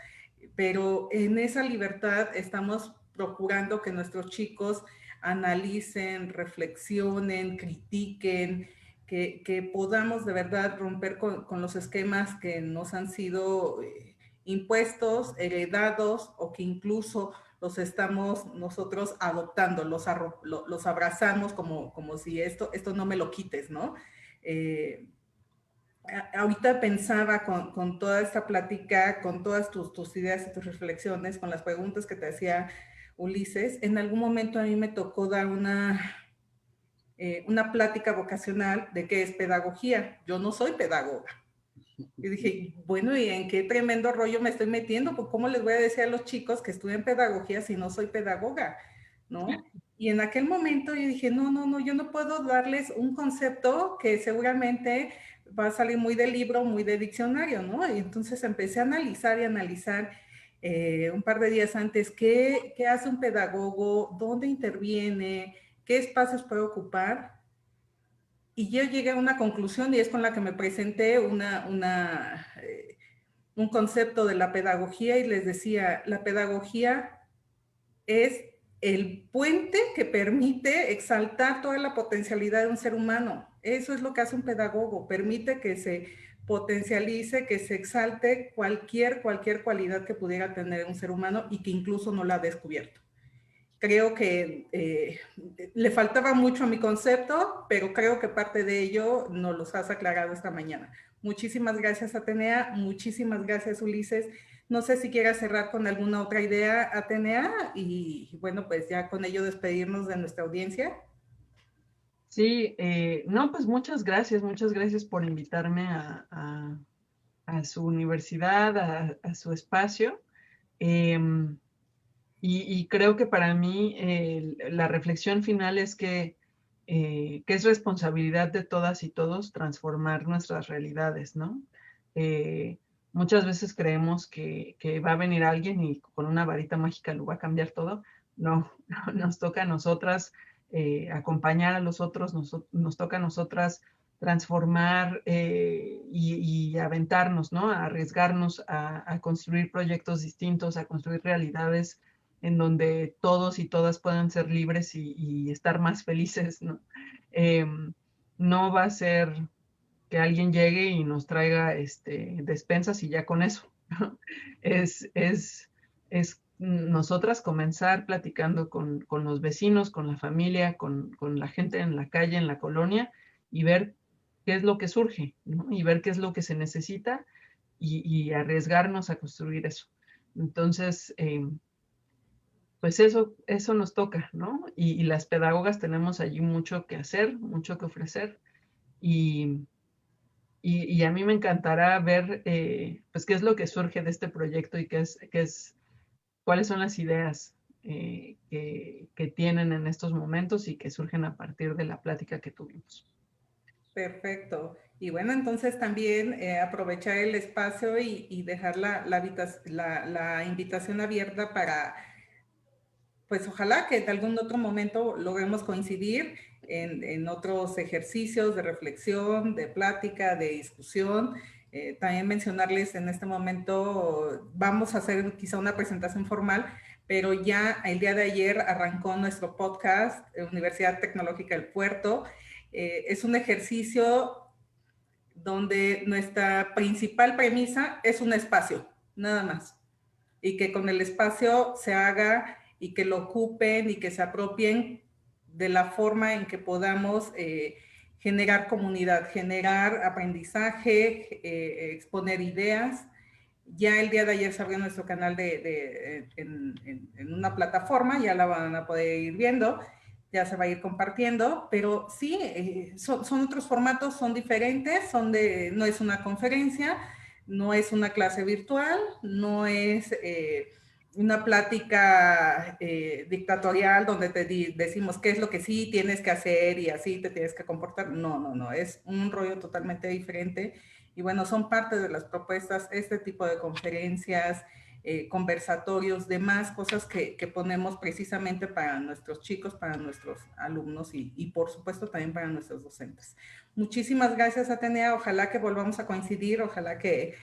A: pero en esa libertad estamos procurando que nuestros chicos analicen, reflexionen, critiquen, que podamos de verdad romper con los esquemas que nos han sido impuestos, heredados o que incluso los estamos nosotros adoptando, los abrazamos como si esto no me lo quites, ¿no? Ahorita pensaba con toda esta plática, con todas tus ideas y tus reflexiones, con las preguntas que te hacía Ulises, en algún momento a mí me tocó dar una plática vocacional de qué es pedagogía. Yo no soy pedagoga. Y dije, bueno, ¿y en qué tremendo rollo me estoy metiendo? Pues, ¿cómo les voy a decir a los chicos que estudian pedagogía si no soy pedagoga? ¿No? Y en aquel momento yo dije, no, yo no puedo darles un concepto que seguramente va a salir muy de libro, muy de diccionario, ¿no? Y entonces empecé a analizar y analizar un par de días antes qué hace un pedagogo, dónde interviene, qué espacios puede ocupar. Y yo llegué a una conclusión y es con la que me presenté un concepto de la pedagogía y les decía, la pedagogía es el puente que permite exaltar toda la potencialidad de un ser humano. Eso es lo que hace un pedagogo, permite que se potencialice, que se exalte cualquier cualidad que pudiera tener un ser humano y que incluso no la ha descubierto. Creo que le faltaba mucho a mi concepto, pero creo que parte de ello nos los has aclarado esta mañana. Muchísimas gracias, Atenea. Muchísimas gracias, Ulises. No sé si quieras cerrar con alguna otra idea, Atenea, y bueno, pues ya con ello despedirnos de nuestra audiencia.
B: Sí, no, pues muchas gracias por invitarme a su universidad, a su espacio. Y creo que para mí la reflexión final es que es responsabilidad de todas y todos transformar nuestras realidades, ¿no? Muchas veces creemos que va a venir alguien y con una varita mágica lo va a cambiar todo. No, nos toca a nosotras acompañar a los otros, nos toca a nosotras transformar y aventarnos, ¿no? A arriesgarnos a construir proyectos distintos, a construir realidades en donde todos y todas puedan ser libres y estar más felices, ¿no? No va a ser que alguien llegue y nos traiga despensas y ya con eso. ¿No? Es nosotras comenzar platicando con los vecinos, con la familia, con la gente en la calle, en la colonia, y ver qué es lo que surge, ¿no? Y ver qué es lo que se necesita y arriesgarnos a construir eso. Entonces, pues eso nos toca, ¿no? Y las pedagogas tenemos allí mucho que hacer, mucho que ofrecer. Y, y a mí me encantará ver, pues, qué es lo que surge de este proyecto y cuáles son las ideas que tienen en estos momentos y que surgen a partir de la plática que tuvimos.
A: Perfecto. Y bueno, entonces también aprovechar el espacio y dejar la invitación abierta para, pues ojalá que en algún otro momento logremos coincidir en otros ejercicios de reflexión, de plática, de discusión. También mencionarles en este momento, vamos a hacer quizá una presentación formal, pero ya el día de ayer arrancó nuestro podcast, Universidad Tecnológica del Puerto. Es un ejercicio donde nuestra principal premisa es un espacio, nada más. Y que con el espacio se haga y que lo ocupen y que se apropien de la forma en que podamos generar comunidad, generar aprendizaje, exponer ideas. Ya el día de ayer se abrió nuestro canal en una plataforma, ya la van a poder ir viendo, ya se va a ir compartiendo, pero sí, son otros formatos, son diferentes, no es una conferencia, no es una clase virtual, no es una plática dictatorial donde decimos qué es lo que sí tienes que hacer y así te tienes que comportar. No, es un rollo totalmente diferente. Y bueno, son parte de las propuestas, este tipo de conferencias, conversatorios, demás cosas que ponemos precisamente para nuestros chicos, para nuestros alumnos y por supuesto también para nuestros docentes. Muchísimas gracias, Atenea. Ojalá que volvamos a coincidir, ojalá que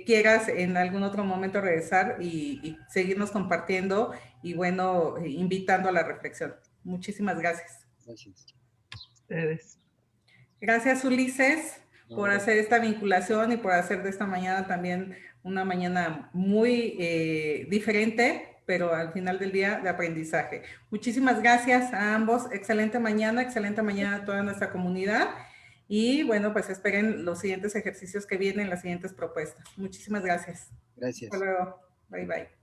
A: quieras en algún otro momento regresar y seguirnos compartiendo y bueno, invitando a la reflexión. Muchísimas gracias.
C: Gracias.
B: Ustedes.
A: Gracias, Ulises,
C: No,
A: por
C: gracias.
A: hacer esta vinculación y por hacer de esta mañana también una mañana muy diferente, pero al final del día de aprendizaje. Muchísimas gracias a ambos. Excelente mañana a toda nuestra comunidad. Y bueno, pues esperen los siguientes ejercicios que vienen, las siguientes propuestas. Muchísimas gracias.
C: Gracias.
A: Hasta luego. Bye, bye.